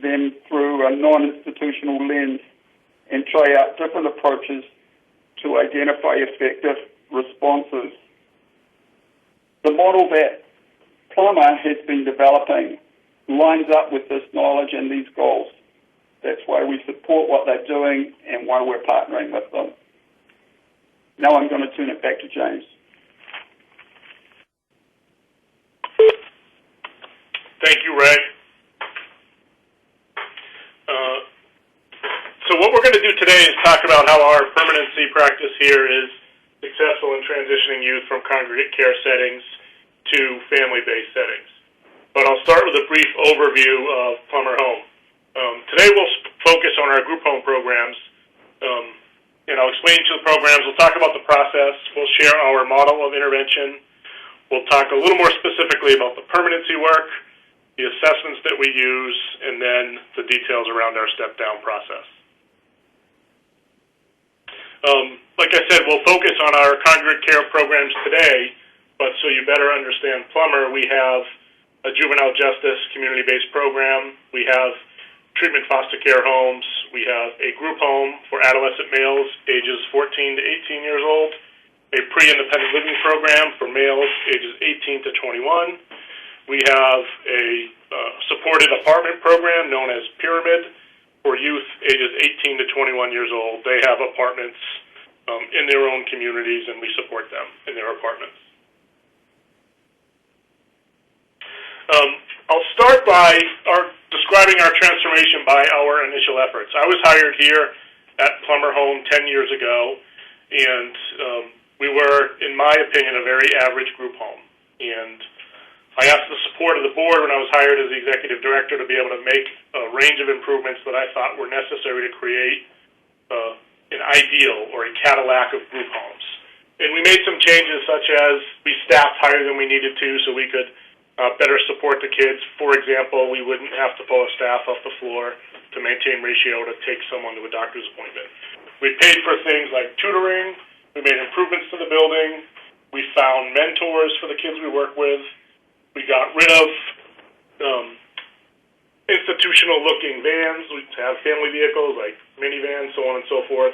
them through a non-institutional lens and try out different approaches to identify effective responses. The model that Plummer has been developing lines up with this knowledge and these goals. That's why we support what they're doing and why we're partnering with them. Now I'm going to turn it back to James. Thank you, Ray. So what we're going to do today is talk about how our permanency practice here is successful in transitioning youth from congregate care settings to family-based settings. But I'll start with a brief overview of Plummer Home. Today we'll focus on our group home programs, and I'll explain to the programs. We'll talk about the process. We'll share our model of intervention. We'll talk a little more specifically about the permanency work, the assessments that we use, and then the details around our step-down process. Like I said, we'll focus on our congregate care programs today, but so you better understand Plummer, we have a juvenile justice community-based program. We have treatment foster care homes. We have a group home for adolescent males ages 14 to 18 years old, a pre-independent living program for males ages 18 to 21. We have a supported apartment program known as Pyramid for youth ages 18 to 21 years old. They have apartments in their own communities, and we support them in their apartments. I'll start by describing our transformation by our initial efforts. I was hired here at Plummer Home 10 years ago, and we were, in my opinion, a very average group home. And I asked the support of the board when I was hired as the executive director to be able to make a range of improvements that I thought were necessary to create an ideal or a Cadillac of group homes. And we made some changes, such as we staffed higher than we needed to so we could better support the kids. For example, we wouldn't have to pull a staff off the floor to maintain ratio to take someone to a doctor's appointment. We paid for things like tutoring. We made improvements to the building. We found mentors for the kids we work with. We got rid of institutional-looking vans. We have family vehicles like minivans, so on and so forth.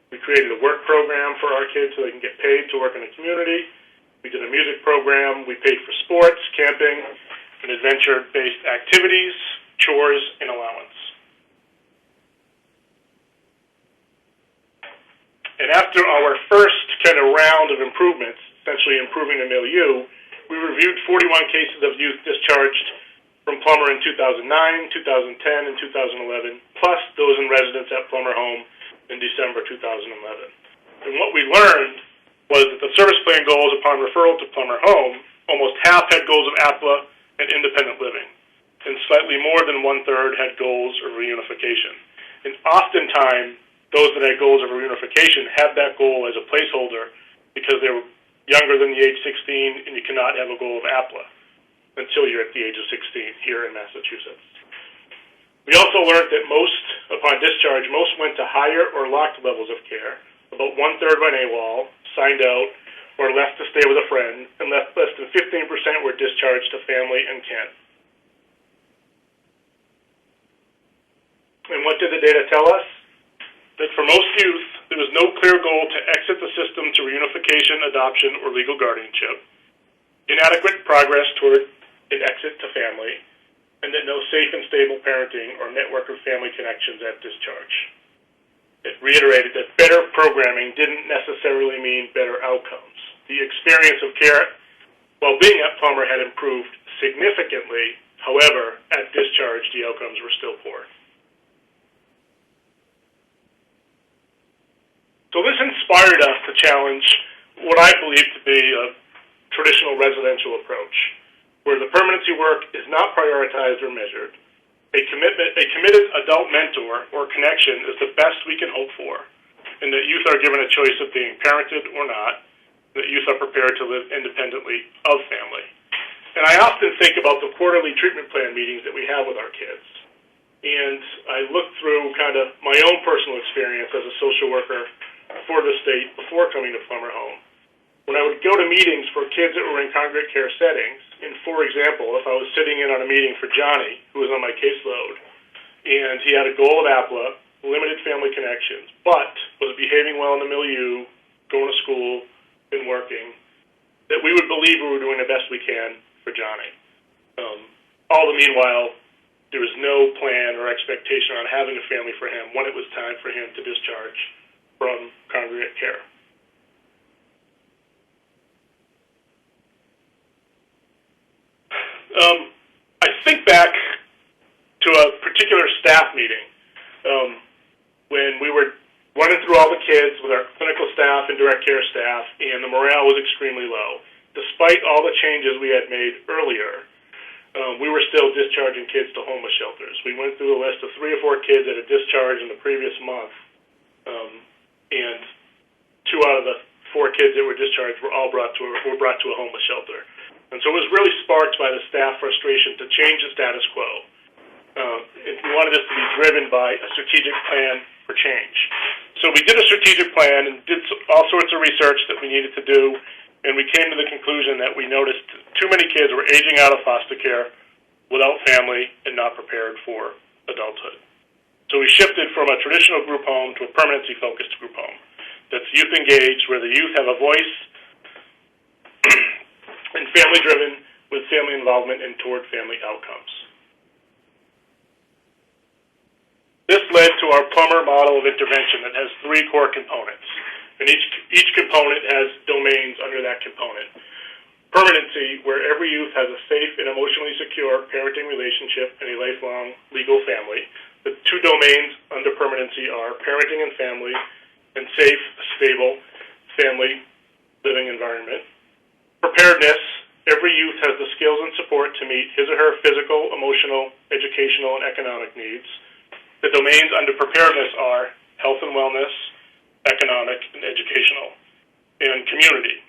We created a work program for our kids so they can get paid to work in the community. We did a music program. We paid for sports, camping, and adventure-based activities, chores, and allowance. And after our first kind of round of improvements, essentially improving the milieu, we reviewed 41 cases of youth discharged from Plummer in 2009, 2010, and 2011, plus those in residence at Plummer Home in December 2011. And what we learned was that the service plan goals upon referral to Plummer Home, almost half had goals of APLA and independent living, and slightly more than one-third had goals of reunification. And oftentimes, those that had goals of reunification had that goal as a placeholder because they were younger than the age 16, and you cannot have a goal of APLA until you're at the age of 16 here in Massachusetts. We also learned that upon discharge, most went to higher or locked levels of care. About one-third went AWOL, signed out, or left to stay with a friend, and less than 15% were discharged to family and kin. And what did the data tell us? That for most youth, there was no clear goal to exit the system to reunification, adoption, or legal guardianship, inadequate progress toward an exit to family, and that no safe and stable parenting or network of family connections at discharge. It reiterated that better programming didn't necessarily mean better outcomes. The experience of care while being at Plummer had improved significantly. However, at discharge, the outcomes were still poor. So this inspired us to challenge what I believe to be a traditional residential approach, where the permanency work is not prioritized or measured. A committed adult mentor or connection is the best we can hope for, and that youth are given a choice of being parented or not, that youth are prepared to live independently of family. And I often think about the quarterly treatment plan meetings that we have with our kids. And I look through kind of my own personal experience as a social worker for the state before coming to Plummer Home. When I would go to meetings for kids that were in congregate care settings, and for example, if I was sitting in on a meeting for Johnny, who was on my caseload, and he had a goal of APLA, limited family connections, but was behaving well in the milieu, going to school, and working, that we would believe we were doing the best we can for Johnny. All the meanwhile, there was no plan or expectation on having a family for him when it was time for him to discharge from congregate care. I think back to a particular staff meeting when we were running through all the kids with our clinical staff and direct care staff, and the morale was extremely low. Despite all the changes we had made earlier, we were still discharging kids to homeless shelters. We went through a list of 3 or 4 kids that had discharged in the previous month, and 2 out of the 4 kids that were discharged were brought to a homeless shelter. And so it was really sparked by the staff frustration to change the status quo. We wanted this to be driven by a strategic plan for change. So we did a strategic plan and did all sorts of research that we needed to do, and we came to the conclusion that we noticed too many kids were aging out of foster care without family and not prepared for adulthood. So we shifted from a traditional group home to a permanency-focused group home that's youth-engaged, where the youth have a voice, and family-driven with family involvement and toward family outcomes. This led to our Plummer model of intervention that has 3 core components, and each component has domains under that component. Permanency, where every youth has a safe and emotionally secure parenting relationship and a lifelong legal family. The 2 domains under permanency are parenting and family, and safe, stable family living environment. Preparedness, every youth has the skills and support to meet his or her physical, emotional, educational, and economic needs. The domains under preparedness are health and wellness, economic, and educational. and community,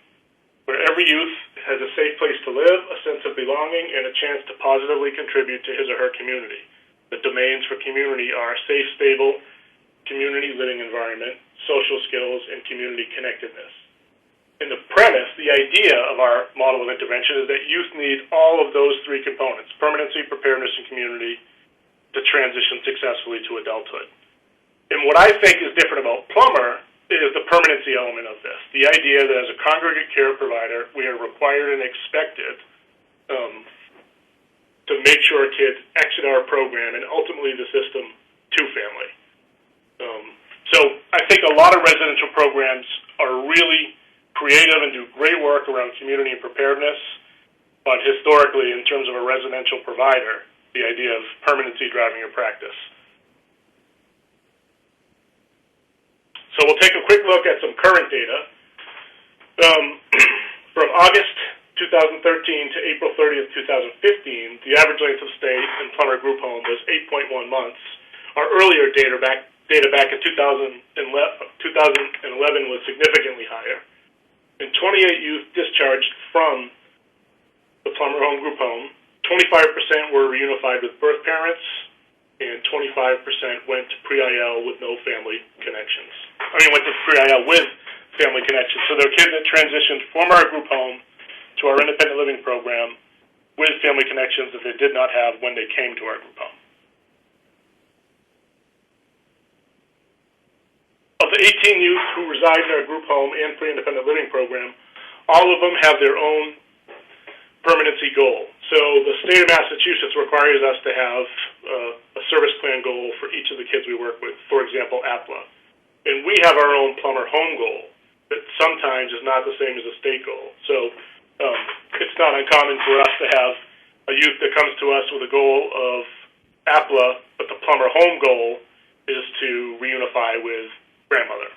where every youth has a safe place to live, a sense of belonging, and a chance to positively contribute to his or her community. The domains for community are safe, stable, community living environment, social skills, and community connectedness. In the premise, the idea of our model of intervention is that youth need all of those three components, permanency, preparedness, and community, to transition successfully to adulthood. And what I think is different about Plummer is the permanency element of this, the idea that as a congregate care provider, we are required and expected to make sure kids exit our program and ultimately the system to family. So I think a lot of residential programs are really creative and do great work around community and preparedness, but historically, in terms of a residential provider, the idea of permanency driving your practice. So we'll take a quick look at some current data. From August 2013 to April 30th, 2015, the average length of stay in Plummer Group Home was 8.1 months. Our earlier data back in 2011 was significantly higher. And 28 youth discharged from the Plummer Home Group Home. 25% were reunified with birth parents, and 25% went to pre-IL with no family connections. Went to pre-IL with family connections. So there are kids that transitioned from our group home to our independent living program with family connections that they did not have when they came to our group home. Of the 18 youth who reside in our group home and pre-independent living program, all of them have their own permanency goal. So the state of Massachusetts requires us to have a service plan goal for each of the kids we work with, for example, APLA. And we have our own Plummer Home goal that sometimes is not the same as a state goal. So it's not uncommon for us to have a youth that comes to us with a goal of APLA, but the Plummer Home goal is to reunify with grandmother.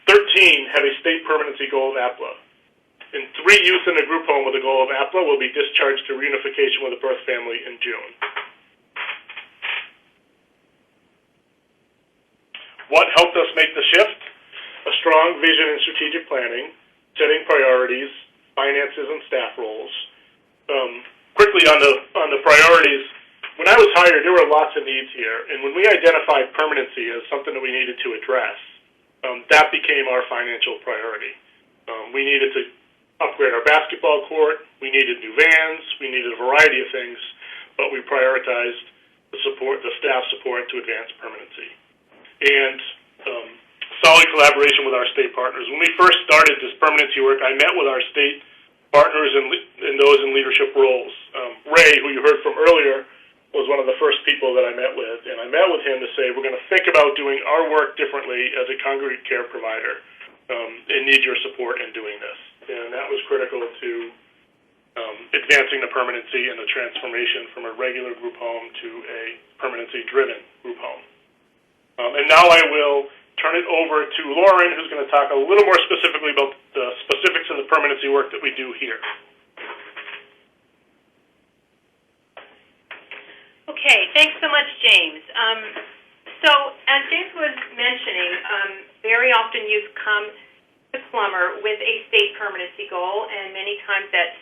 13 have a state permanency goal of APLA. And 3 youth in a group home with a goal of APLA will be discharged to reunification with a birth family in June. What helped us make the shift? A strong vision and strategic planning, setting priorities, finances, and staff roles. Quickly on the priorities, when I was hired, there were lots of needs here, and when we identified permanency as something that we needed to address, that became our financial priority. We needed to upgrade our basketball court, we needed new vans, we needed a variety of things, but we prioritized the staff support to advance permanency. And solid collaboration with our state partners. When we first started this permanency work, I met with our state partners and those in leadership roles. Ray, who you heard from earlier, was one of the first people that I met with, and I met with him to say, we're going to think about doing our work differently as a congregate care provider and need your support in doing this. And that was critical to advancing the permanency and the transformation from a regular group home to a permanency-driven group home. And now I will turn it over to Lauren, who's going to talk a little more specifically about the specifics of the permanency work that we do here. Okay, thanks so much, James. So as James was mentioning, very often youth come to Plummer with a state permanency goal, and many times that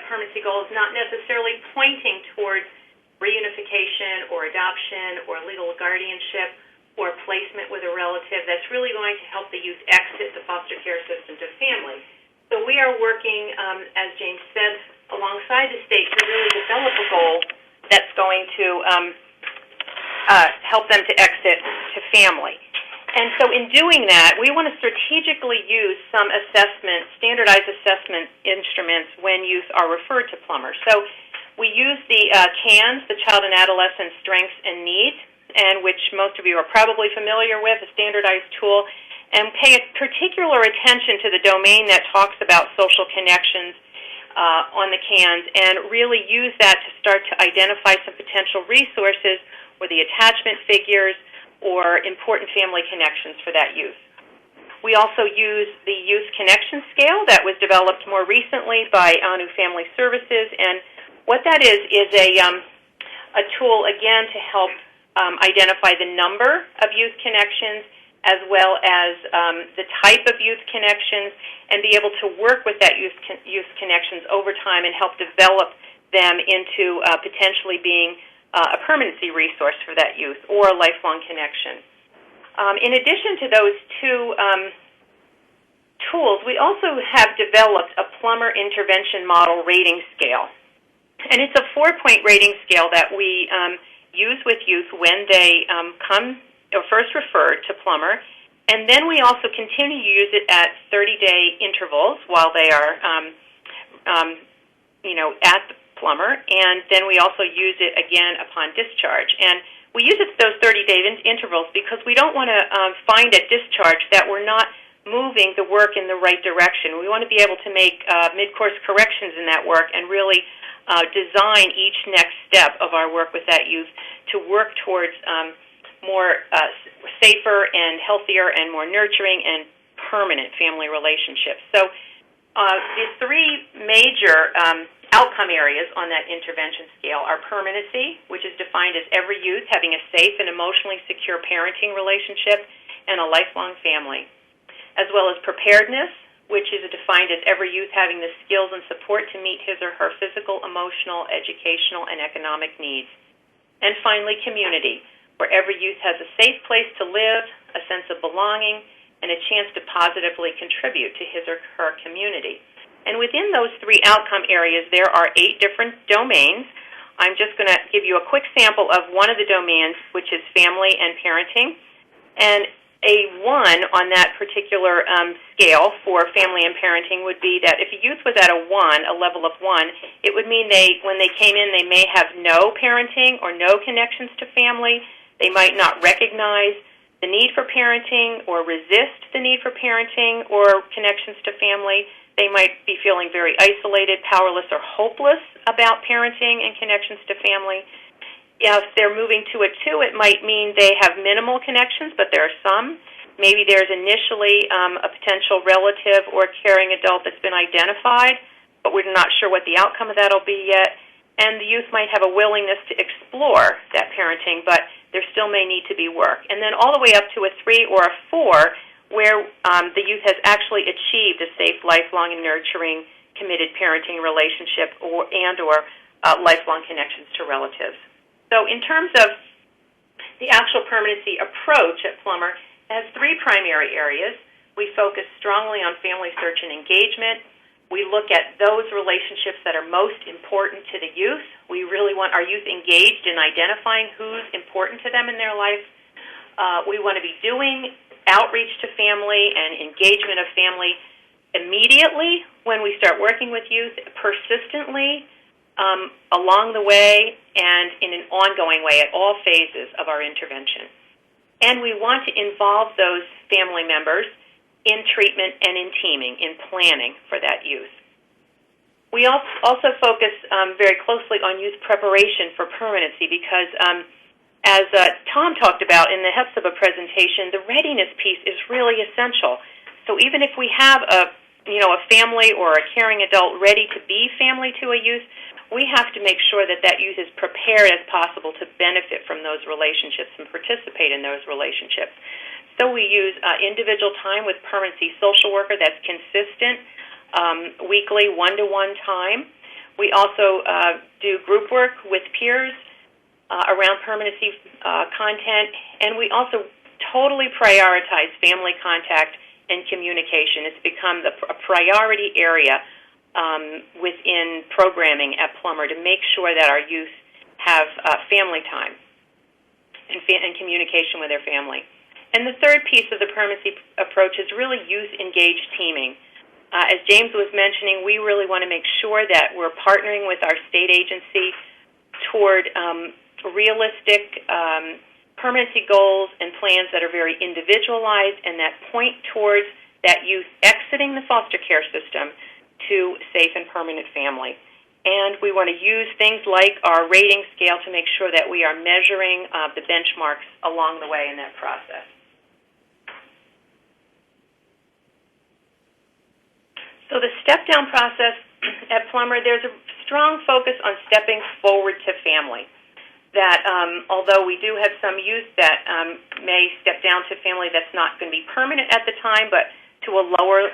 permanency goal is not necessarily pointing towards reunification or adoption or legal guardianship or placement with a relative that's really going to help the youth exit the foster care system to family. So we are working, as James said, alongside the state to really develop a goal that's going to help them to exit to family. And so in doing that, we want to strategically use some standardized assessment instruments when youth are referred to Plummer. So we use the CANS, the Child and Adolescent Strengths and Needs, and which most of you are probably familiar with, a standardized tool, and pay particular attention to the domain that talks about social connections on the CANS, and really use that to start to identify some potential resources or the attachment figures or important family connections for that youth. We also use the Youth Connection Scale that was developed more recently by ANU Family Services, and what that is a tool, again, to help identify the number of youth connections as well as the type of youth connections, and be able to work with that youth connections over time and help develop them into potentially being a permanency resource for that youth or a lifelong connection. In addition to those two tools, we also have developed a Plummer intervention model rating scale. And it's a 4-point rating scale that we use with youth when they come or first referred to Plummer, and then we also continue to use it at 30-day intervals while they are, at the Plummer, and then we also use it again upon discharge. And we use it at those 30-day intervals because we don't want to find at discharge that we're not moving the work in the right direction. We want to be able to make mid-course corrections in that work and really design each next step of our work with that youth to work towards more safer and healthier and more nurturing and permanent family relationships. So the three major outcome areas on that intervention scale are permanency, which is defined as every youth having a safe and emotionally secure parenting relationship and a lifelong family, as well as preparedness, which is defined as every youth having the skills and support to meet his or her physical, emotional, educational, and economic needs. And finally, community, where every youth has a safe place to live, a sense of belonging, and a chance to positively contribute to his or her community. And within those three outcome areas, there are 8 different domains. I'm just going to give you a quick sample of one of the domains, which is family and parenting. And a 1 on that particular scale for family and parenting would be that if a youth was at a level of 1, it would mean when they came in, they may have no parenting or no connections to family. They might not recognize the need for parenting or resist the need for parenting or connections to family. They might be feeling very isolated, powerless, or hopeless about parenting and connections to family. If they're moving to a 2, it might mean they have minimal connections, but there are some. Maybe there's initially a potential relative or caring adult that's been identified, but we're not sure what the outcome of that will be yet. And the youth might have a willingness to explore that parenting, but there still may need to be work. And then all the way up to a 3 or a 4, where the youth has actually achieved a safe, lifelong, and nurturing, committed parenting relationship or lifelong connections to relatives. So in terms of the actual permanency approach at Plummer, it has 3 primary areas. We focus strongly on family search and engagement. We look at those relationships that are most important to the youth. We really want our youth engaged in identifying who's important to them in their life. We want to be doing outreach to family and engagement of family immediately when we start working with youth, persistently, along the way, and in an ongoing way at all phases of our intervention. And we want to involve those family members in treatment and in teaming, in planning for that youth. We also focus very closely on youth preparation for permanency because as Tom talked about in the Hephzibah presentation, the readiness piece is really essential. So even if we have a family or a caring adult ready to be family to a youth, we have to make sure that that youth is prepared as possible to benefit from those relationships and participate in those relationships. So we use individual time with permanency social worker that's consistent, weekly, one-to-one time. We also do group work with peers around permanency content, and we also totally prioritize family contact and communication. It's become a priority area within programming at Plummer to make sure that our youth have family time and communication with their family. And the third piece of the permanency approach is really youth-engaged teaming. As James was mentioning, we really want to make sure that we're partnering with our state agency toward realistic permanency goals and plans that are very individualized and that point towards that youth exiting the foster care system to safe and permanent family. And we want to use things like our rating scale to make sure that we are measuring the benchmarks along the way in that process. So the step-down process at Plummer, there's a strong focus on stepping forward to family. that although we do have some youth that may step down to family that's not going to be permanent at the time, but to a lower,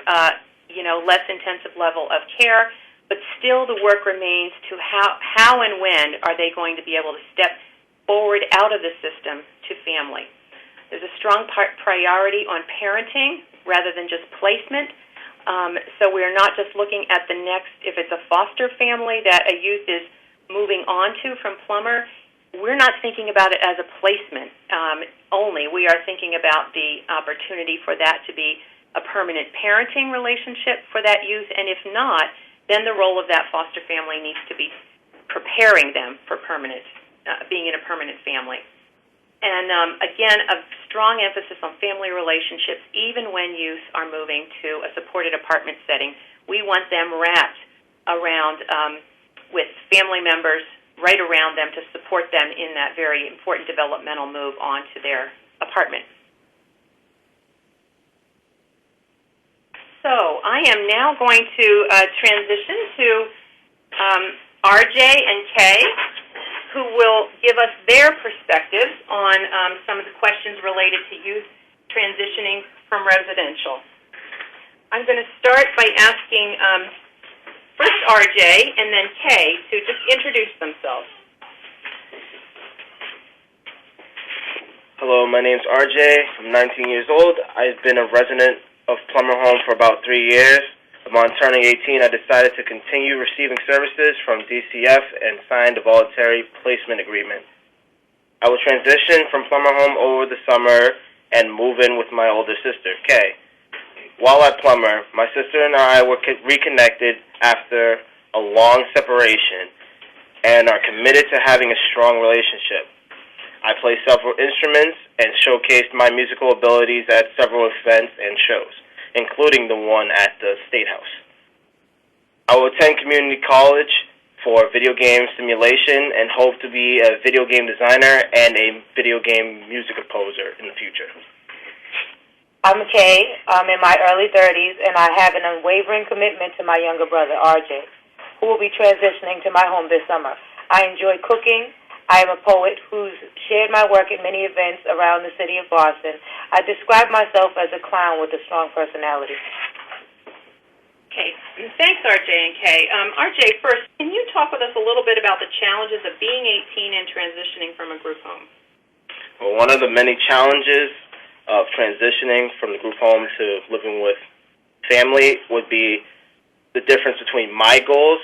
less intensive level of care, but still the work remains to how and when are they going to be able to step forward out of the system to family. There's a strong priority on parenting rather than just placement. So we're not just looking at the next, if it's a foster family that a youth is moving on to from Plummer, we're not thinking about it as a placement only. We are thinking about the opportunity for that to be a permanent parenting relationship for that youth, and if not, then the role of that foster family needs to be preparing them for being in a permanent family. And again, a strong emphasis on family relationships, even when youth are moving to a supported apartment setting. We want them wrapped around with family members right around them to support them in that very important developmental move on to their apartment. So I am now going to transition to RJ and Kay, who will give us their perspectives on some of the questions related to youth transitioning from residential. I'm going to start by asking first RJ and then Kay to just introduce themselves. Hello, my name's RJ. I'm 19 years old. I've been a resident of Plummer Home for about 3 years. Upon turning 18, I decided to continue receiving services from DCF and signed a voluntary placement agreement. I will transition from Plummer Home over the summer and move in with my older sister, Kay. While at Plummer, my sister and I were reconnected after a long separation and are committed to having a strong relationship. I play several instruments and showcased my musical abilities at several events and shows, including the one at the State House. I will attend community college for video game simulation and hope to be a video game designer and a video game music composer in the future. I'm Kay. I'm in my early 30s, and I have an unwavering commitment to my younger brother, RJ, who will be transitioning to my home this summer. I enjoy cooking. I am a poet who's shared my work at many events around the city of Boston. I describe myself as a clown with a strong personality. Okay, thanks, RJ and Kay. RJ, first, can you talk with us a little bit about the challenges of being 18 and transitioning from a group home? Well, one of the many challenges of transitioning from the group home to living with family would be the difference between my goals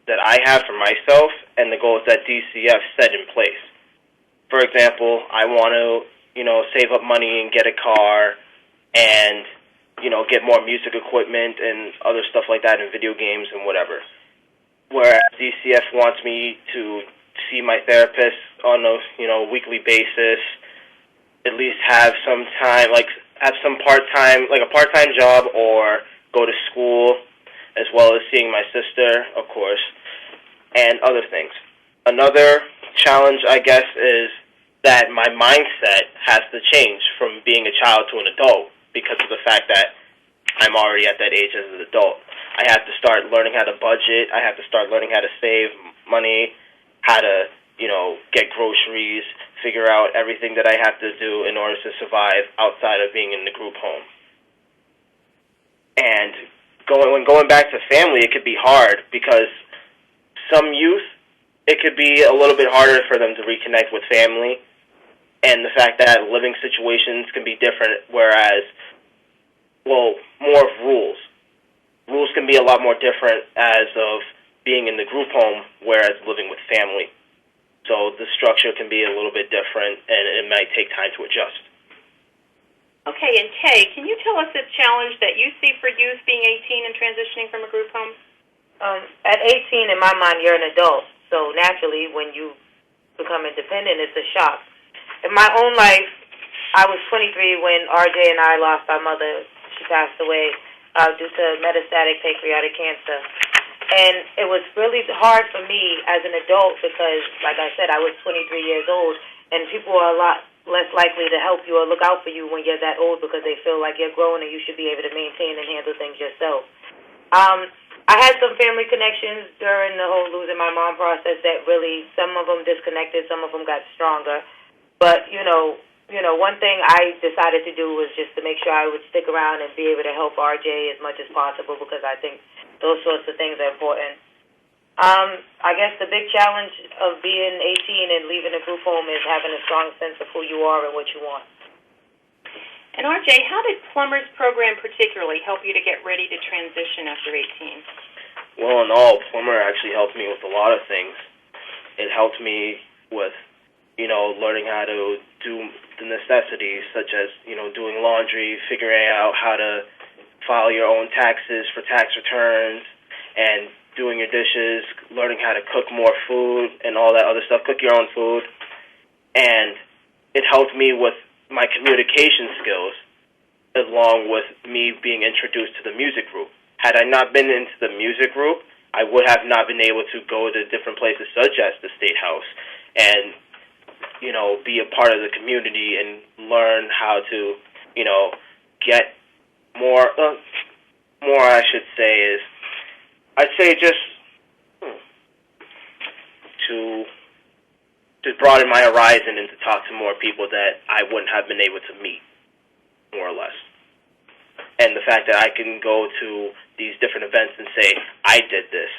that I have for myself and the goals that DCF set in place. For example, I want to, save up money and get a car and, get more music equipment and other stuff like that in video games and whatever. Whereas DCF wants me to see my therapist on a, weekly basis, at least have some time, have some part-time, like a part-time job or go to school, as well as seeing my sister, of course, and other things. Another challenge, I guess, is that my mindset has to change from being a child to an adult because of the fact that I'm already at that age as an adult. I have to start learning how to budget. I have to start learning how to save money, how to, get groceries, figure out everything that I have to do in order to survive outside of being in the group home. And when going back to family, it could be hard because some youth, it could be a little bit harder for them to reconnect with family, and the fact that living situations can be different, whereas, more of rules. Rules can be a lot more different as of being in the group home, whereas living with family. So the structure can be a little bit different, and it might take time to adjust. Okay, and Kay, can you tell us the challenge that you see for youth being 18 and transitioning from a group home? At 18, in my mind, you're an adult. So naturally, when you become independent, it's a shock. In my own life, I was 23 when RJ and I lost our mother. She passed away due to metastatic pancreatic cancer. And it was really hard for me as an adult because, like I said, I was 23 years old, and people are a lot less likely to help you or look out for you when you're that old because they feel like you're grown and you should be able to maintain and handle things yourself. I had some family connections during the whole losing my mom process that really, some of them disconnected, some of them got stronger. But, one thing I decided to do was just to make sure I would stick around and be able to help RJ as much as possible because I think those sorts of things are important. I guess the big challenge of being 18 and leaving a group home is having a strong sense of who you are and what you want. And RJ, how did Plummer's program particularly help you to get ready to transition after 18? Well, in all, Plummer actually helped me with a lot of things. It helped me with, learning how to do the necessities, such as, doing laundry, figuring out how to file your own taxes for tax returns, and doing your dishes, learning how to cook more food and all that other stuff, cook your own food. And it helped me with my communication skills, along with me being introduced to the music group. Had I not been into the music group, I would have not been able to go to different places such as the State House and, be a part of the community and learn how to, get more, I should say, is, I'd say just to broaden my horizon and to talk to more people that I wouldn't have been able to meet, more or less. And the fact that I can go to these different events and say, I did this.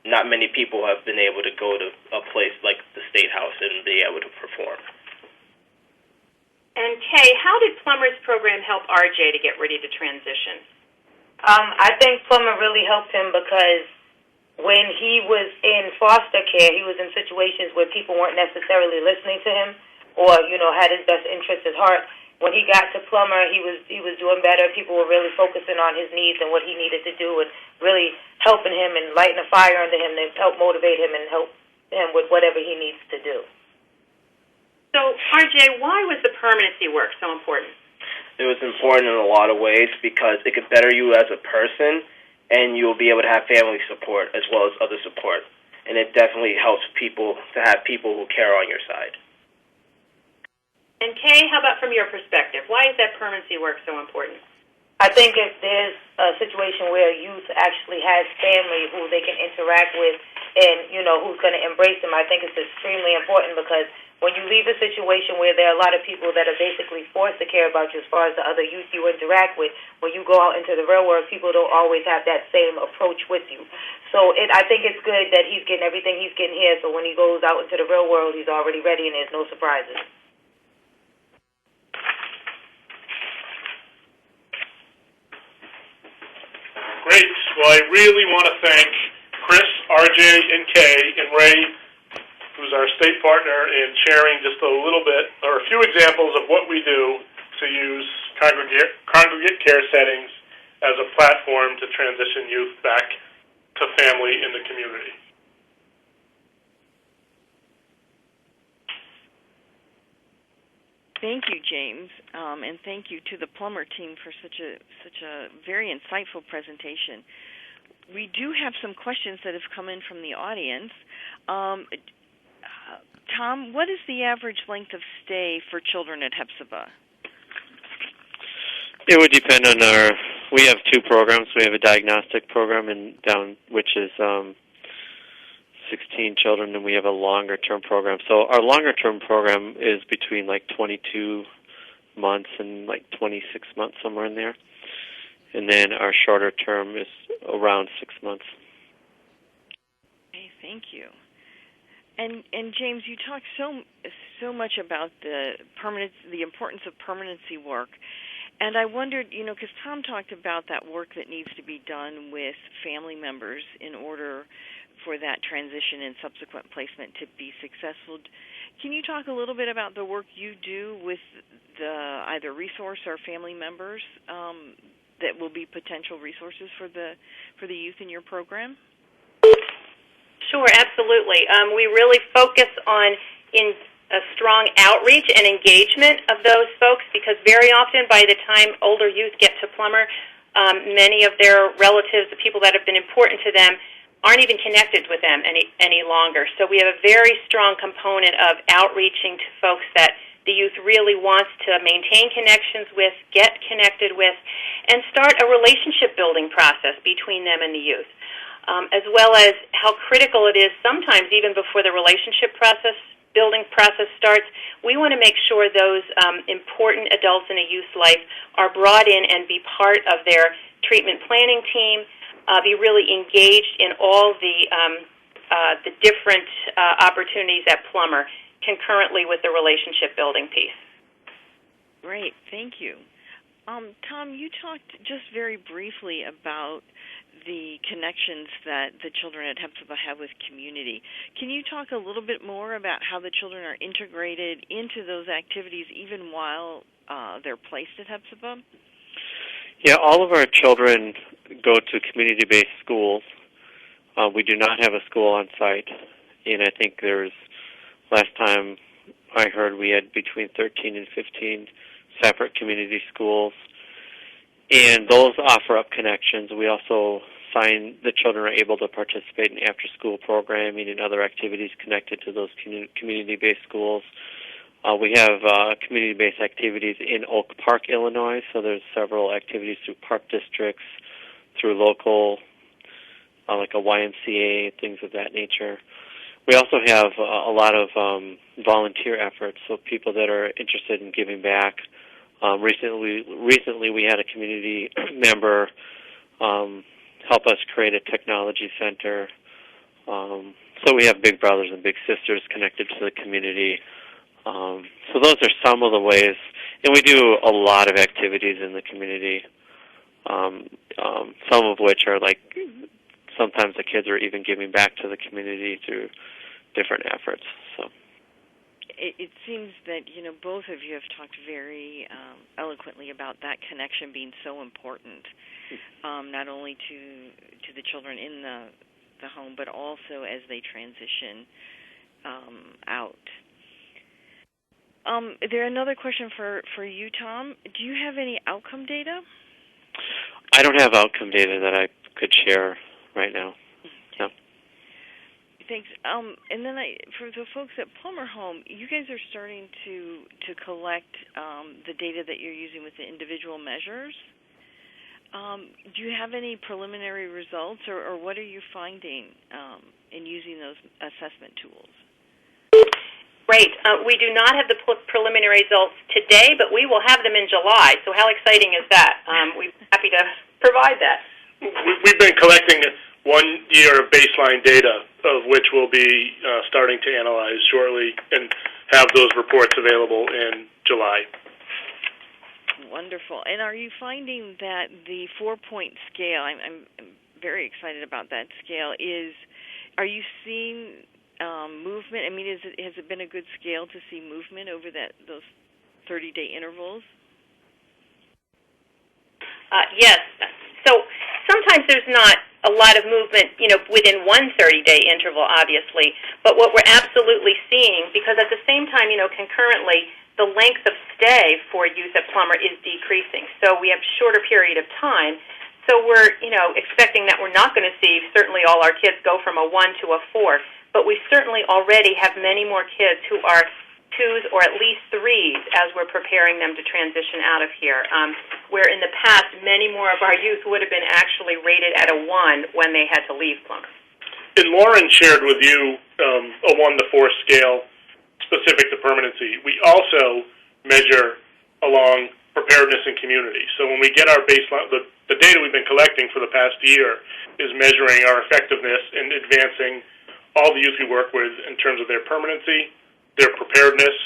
Not many people have been able to go to a place like the State House and be able to perform. And Kay, how did Plummer's program help RJ to get ready to transition? I think Plummer really helped him because when he was in foster care, he was in situations where people weren't necessarily listening to him or, had his best interest at heart. When he got to Plummer, he was doing better. People were really focusing on his needs and what he needed to do and really helping him and lighting a fire under him to help motivate him and help him with whatever he needs to do. So, RJ, why was the permanency work so important? It was important in a lot of ways because it could better you as a person, and you'll be able to have family support as well as other support. And it definitely helps people to have people who care on your side. And Kay, how about from your perspective? Why is that permanency work so important? I think if there's a situation where youth actually has family who they can interact with and, who's going to embrace them, I think it's extremely important because when you leave a situation where there are a lot of people that are basically forced to care about you as far as the other youth you interact with, when you go out into the real world, people don't always have that same approach with you. So I think it's good that he's getting everything he's getting here, so when he goes out into the real world, he's already ready and there's no surprises. Great. Well, I really want to thank Chris, RJ, and Kay, and Ray, who's our state partner, in sharing just a little bit, or a few examples of what we do to use congregate care settings as a platform to transition youth back to family in the community. Thank you, James, and thank you to the Plummer team for such a very insightful presentation. We do have some questions that have come in from the audience. Tom, what is the average length of stay for children at Hephzibah? It would depend on we have two programs. We have a diagnostic program which is 16 children, and we have a longer-term program. So our longer-term program is between 22 months and 26 months, somewhere in there. And then our shorter term is around 6 months. Okay, thank you. And James, you talked so much about the importance of permanency work. And I wondered, because Tom talked about that work that needs to be done with family members in order for that transition and subsequent placement to be successful. Can you talk a little bit about the work you do with the either resource or family members that will be potential resources for the youth in your program? Sure, absolutely. We really focus on a strong outreach and engagement of those folks because very often by the time older youth get to Plummer, many of their relatives, the people that have been important to them, aren't even connected with them any longer. So we have a very strong component of outreaching to folks that the youth really wants to maintain connections with, get connected with, and start a relationship building process between them and the youth. as well as how critical it is sometimes even before the relationship building process starts. We want to make sure those important adults in a youth's life are brought in and be part of their treatment planning team, be really engaged in all the different opportunities at Plummer concurrently with the relationship building piece. Great, thank you. Tom, you talked just very briefly about the connections that the children at Hephzibah have with community. Can you talk a little bit more about how the children are integrated into those activities even while they're placed at Hephzibah? Yeah, all of our children go to community-based schools. We do not have a school on site, and I think last time I heard we had between 13 and 15 separate community schools, and those offer up connections. We also find the children are able to participate in after-school programming and other activities connected to those community-based schools. We have community-based activities in Oak Park, Illinois, so there's several activities through park districts, through local, like a YMCA, things of that nature. We also have a lot of volunteer efforts, so people that are interested in giving back. Recently we had a community member help us create a technology center. So we have big brothers and big sisters connected to the community. So those are some of the ways, and we do a lot of activities in the community, some of which are like sometimes the kids are even giving back to the community through different efforts. So it seems that both of you have talked very eloquently about that connection being so important, not only to the children in the home, but also as they transition out. There another question for you, Tom. Do you have any outcome data? I don't have outcome data that I could share right now. No. Thanks. And then for the folks at Plummer Home, you guys are starting to collect the data that you're using with the individual measures. Do you have any preliminary results, or what are you finding in using those assessment tools? Great. We do not have the preliminary results today, but we will have them in July. So how exciting is that? We're happy to provide that. We've been collecting 1 year of baseline data, of which we'll be starting to analyze shortly and have those reports available in July. Wonderful. And are you finding that the 4-point scale, I'm very excited about that scale, are you seeing movement? I mean, has it been a good scale to see movement over those 30-day intervals? Yes. So sometimes there's not a lot of movement, within one 30-day interval, obviously. But what we're absolutely seeing, because at the same time, concurrently, the length of stay for youth at Plummer is decreasing. So we have a shorter period of time. So we're, expecting that we're not going to see certainly all our kids go from a 1 to a 4. But we certainly already have many more kids who are 2s or at least 3s as we're preparing them to transition out of here, where in the past many more of our youth would have been actually rated at a 1 when they had to leave Plummer. And Lauren shared with you a 1 to 4 scale specific to permanency. We also measure along preparedness and community. So when we get our baseline, the data we've been collecting for the past year is measuring our effectiveness in advancing all the youth we work with in terms of their permanency, their preparedness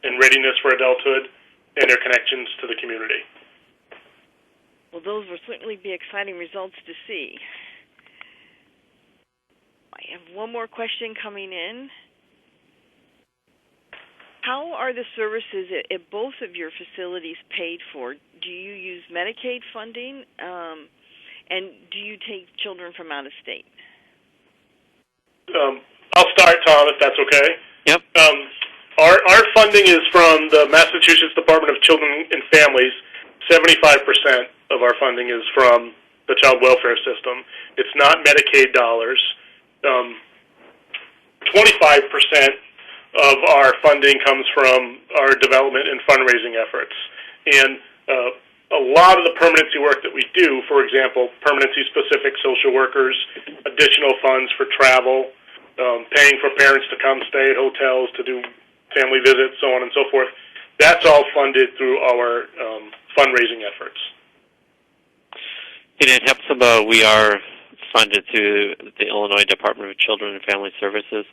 and readiness for adulthood, and their connections to the community. Well, those will certainly be exciting results to see. I have one more question coming in. How are the services at both of your facilities paid for? Do you use Medicaid funding, and do you take children from out of state? I'll start, Tom, if that's okay. Yep. Our funding is from the Massachusetts Department of Children and Families. 75% of our funding is from the child welfare system. It's not Medicaid dollars. 25% of our funding comes from our development and fundraising efforts. And a lot of the permanency work that we do, for example, permanency-specific social workers, additional funds for travel, paying for parents to come stay at hotels to do family visits, so on and so forth, that's all funded through our fundraising efforts. And at Hephzibah, we are funded through the Illinois Department of Children and Family Services,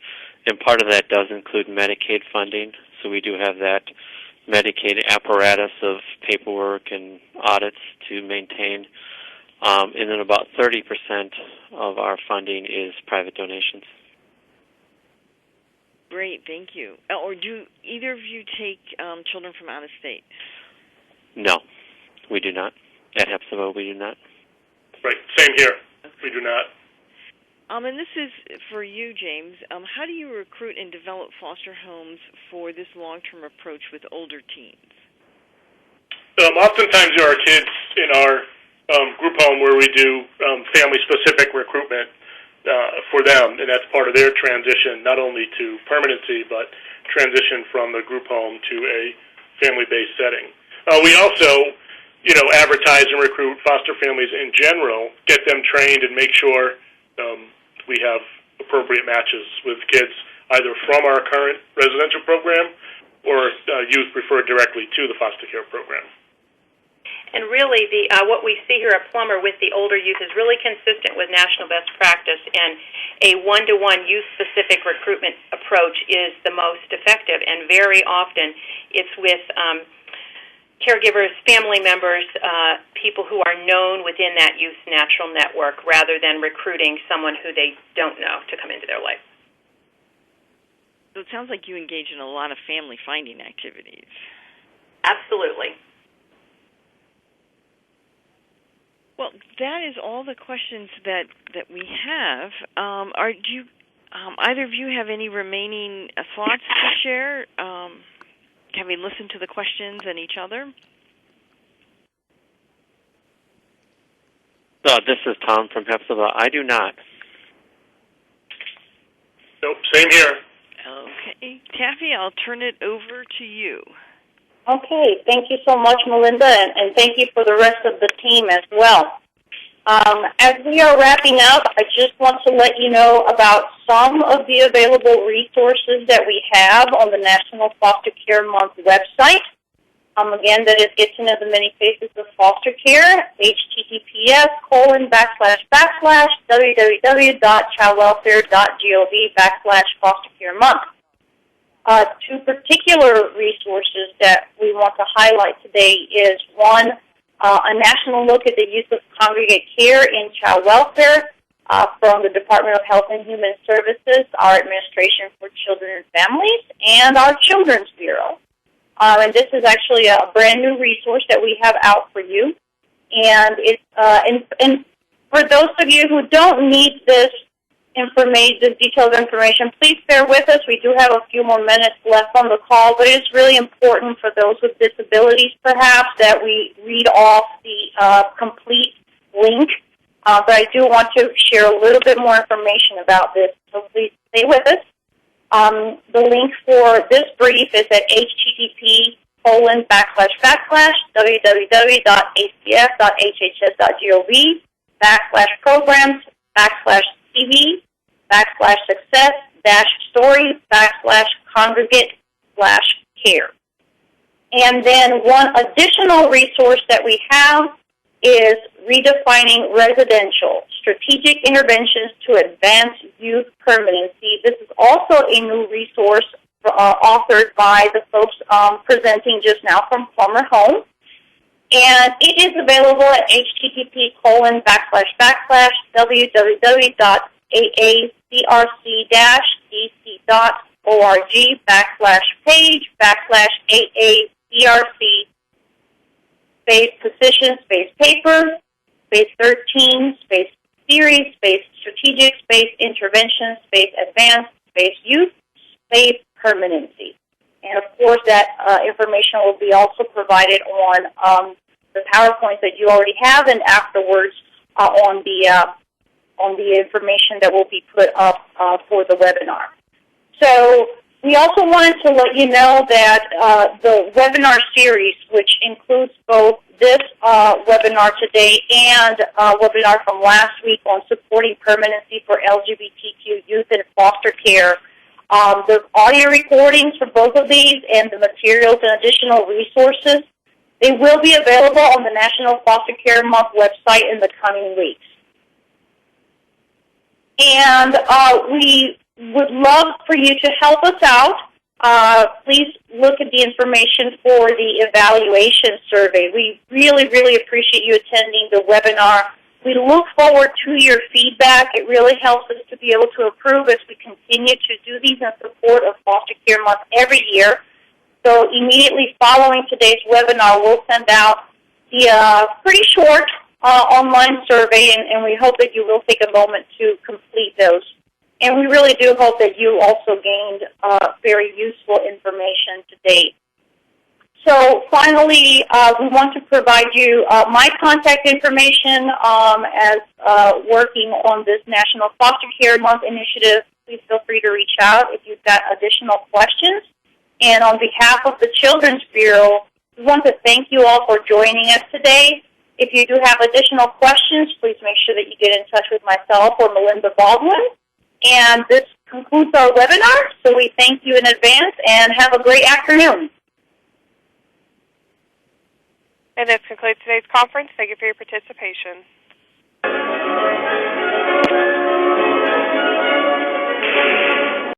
and part of that does include Medicaid funding, so we do have that Medicaid apparatus of paperwork and audits to maintain, and then about 30% of our funding is private donations. Great, thank you. Or do either of you take children from out of state? No, we do not. At Hephzibah, we do not. Right, same here. Okay. We do not. And this is for you, James. How do you recruit and develop foster homes for this long-term approach with older teens? Oftentimes there are kids in our group home where we do family-specific recruitment for them, and that's part of their transition, not only to permanency, but transition from the group home to a family-based setting. We also, advertise and recruit foster families in general, get them trained and make sure we have appropriate matches with kids either from our current residential program or youth referred directly to the foster care program. And really, what we see here at Plummer with the older youth is really consistent with national best practice, and a one-to-one youth-specific recruitment approach is the most effective, and very often it's with caregivers, family members, people who are known within that youth's natural network, rather than recruiting someone who they don't know to come into their life. So it sounds like you engage in a lot of family-finding activities. Absolutely. Well, that is all the questions that we have. Do you, either of you have any remaining thoughts to share, having listened to the questions and each other? This is Tom from Hephzibah. I do not. Nope, same here. Okay. Taffy, I'll turn it over to you. Okay, thank you so much, Melinda, and thank you for the rest of the team as well. As we are wrapping up, I just want to let you know about some of the available resources that we have on the National Foster Care Month website. Again, that is Get to Know the Many Faces of Foster Care, https://www.childwelfare.gov/fostercaremonth. Two particular resources that we want to highlight today is one, a national look at the use of Congregate care in child welfare from the Department of Health and Human Services, our Administration for Children and Families, and our Children's Bureau. And this is actually a brand new resource that we have out for you. And it's and for those of you who don't need this detailed information, please bear with us. We do have a few more minutes left on the call, but it's really important for those with disabilities, perhaps, that we read off the complete link. But I do want to share a little bit more information about this, so please stay with us. The link for this brief is at http://www.acf.hhs.gov/programs/TV/story/congregate/care. And then one additional resource that we have is Redefining Residential, Strategic Interventions to Advance Youth Permanency. This is also a new resource authored by the folks presenting just now from Plummer Home. And it is available at http://www.aacrc-dc.org/page/AACRC/position/paper, 13, series, strategic, intervention, advanced, youth, permanency. And of course that information will be also provided on the PowerPoints that you already have, and afterwards on the information that will be put up for the webinar. So We also wanted to let you know that the webinar series, which includes both this webinar today and webinar from last week on supporting permanency for LGBTQ youth in foster care, the audio recordings for both of these and the materials and additional resources, they will be available on the National Foster Care Month website in the coming weeks. And we would love for you to help us out. Please look at the information for the evaluation survey. We really, really appreciate you attending the webinar. We look forward to your feedback. It really helps us to be able to improve as we continue to do these in support of Foster Care Month every year. So immediately following today's webinar, we'll send out the pretty short online survey, and we hope that you will take a moment to complete those. And we really do hope that you also gained very useful information today. So finally, we want to provide you my contact information as working on this National Foster Care Month initiative. Please feel free to reach out if you've got additional questions. And on behalf of the Children's Bureau, we want to thank you all for joining us today. If you do have additional questions, please make sure that you get in touch with myself or Melinda Baldwin. And this concludes our webinar, so we thank you in advance and have a great afternoon. And this concludes today's conference. Thank you for your participation.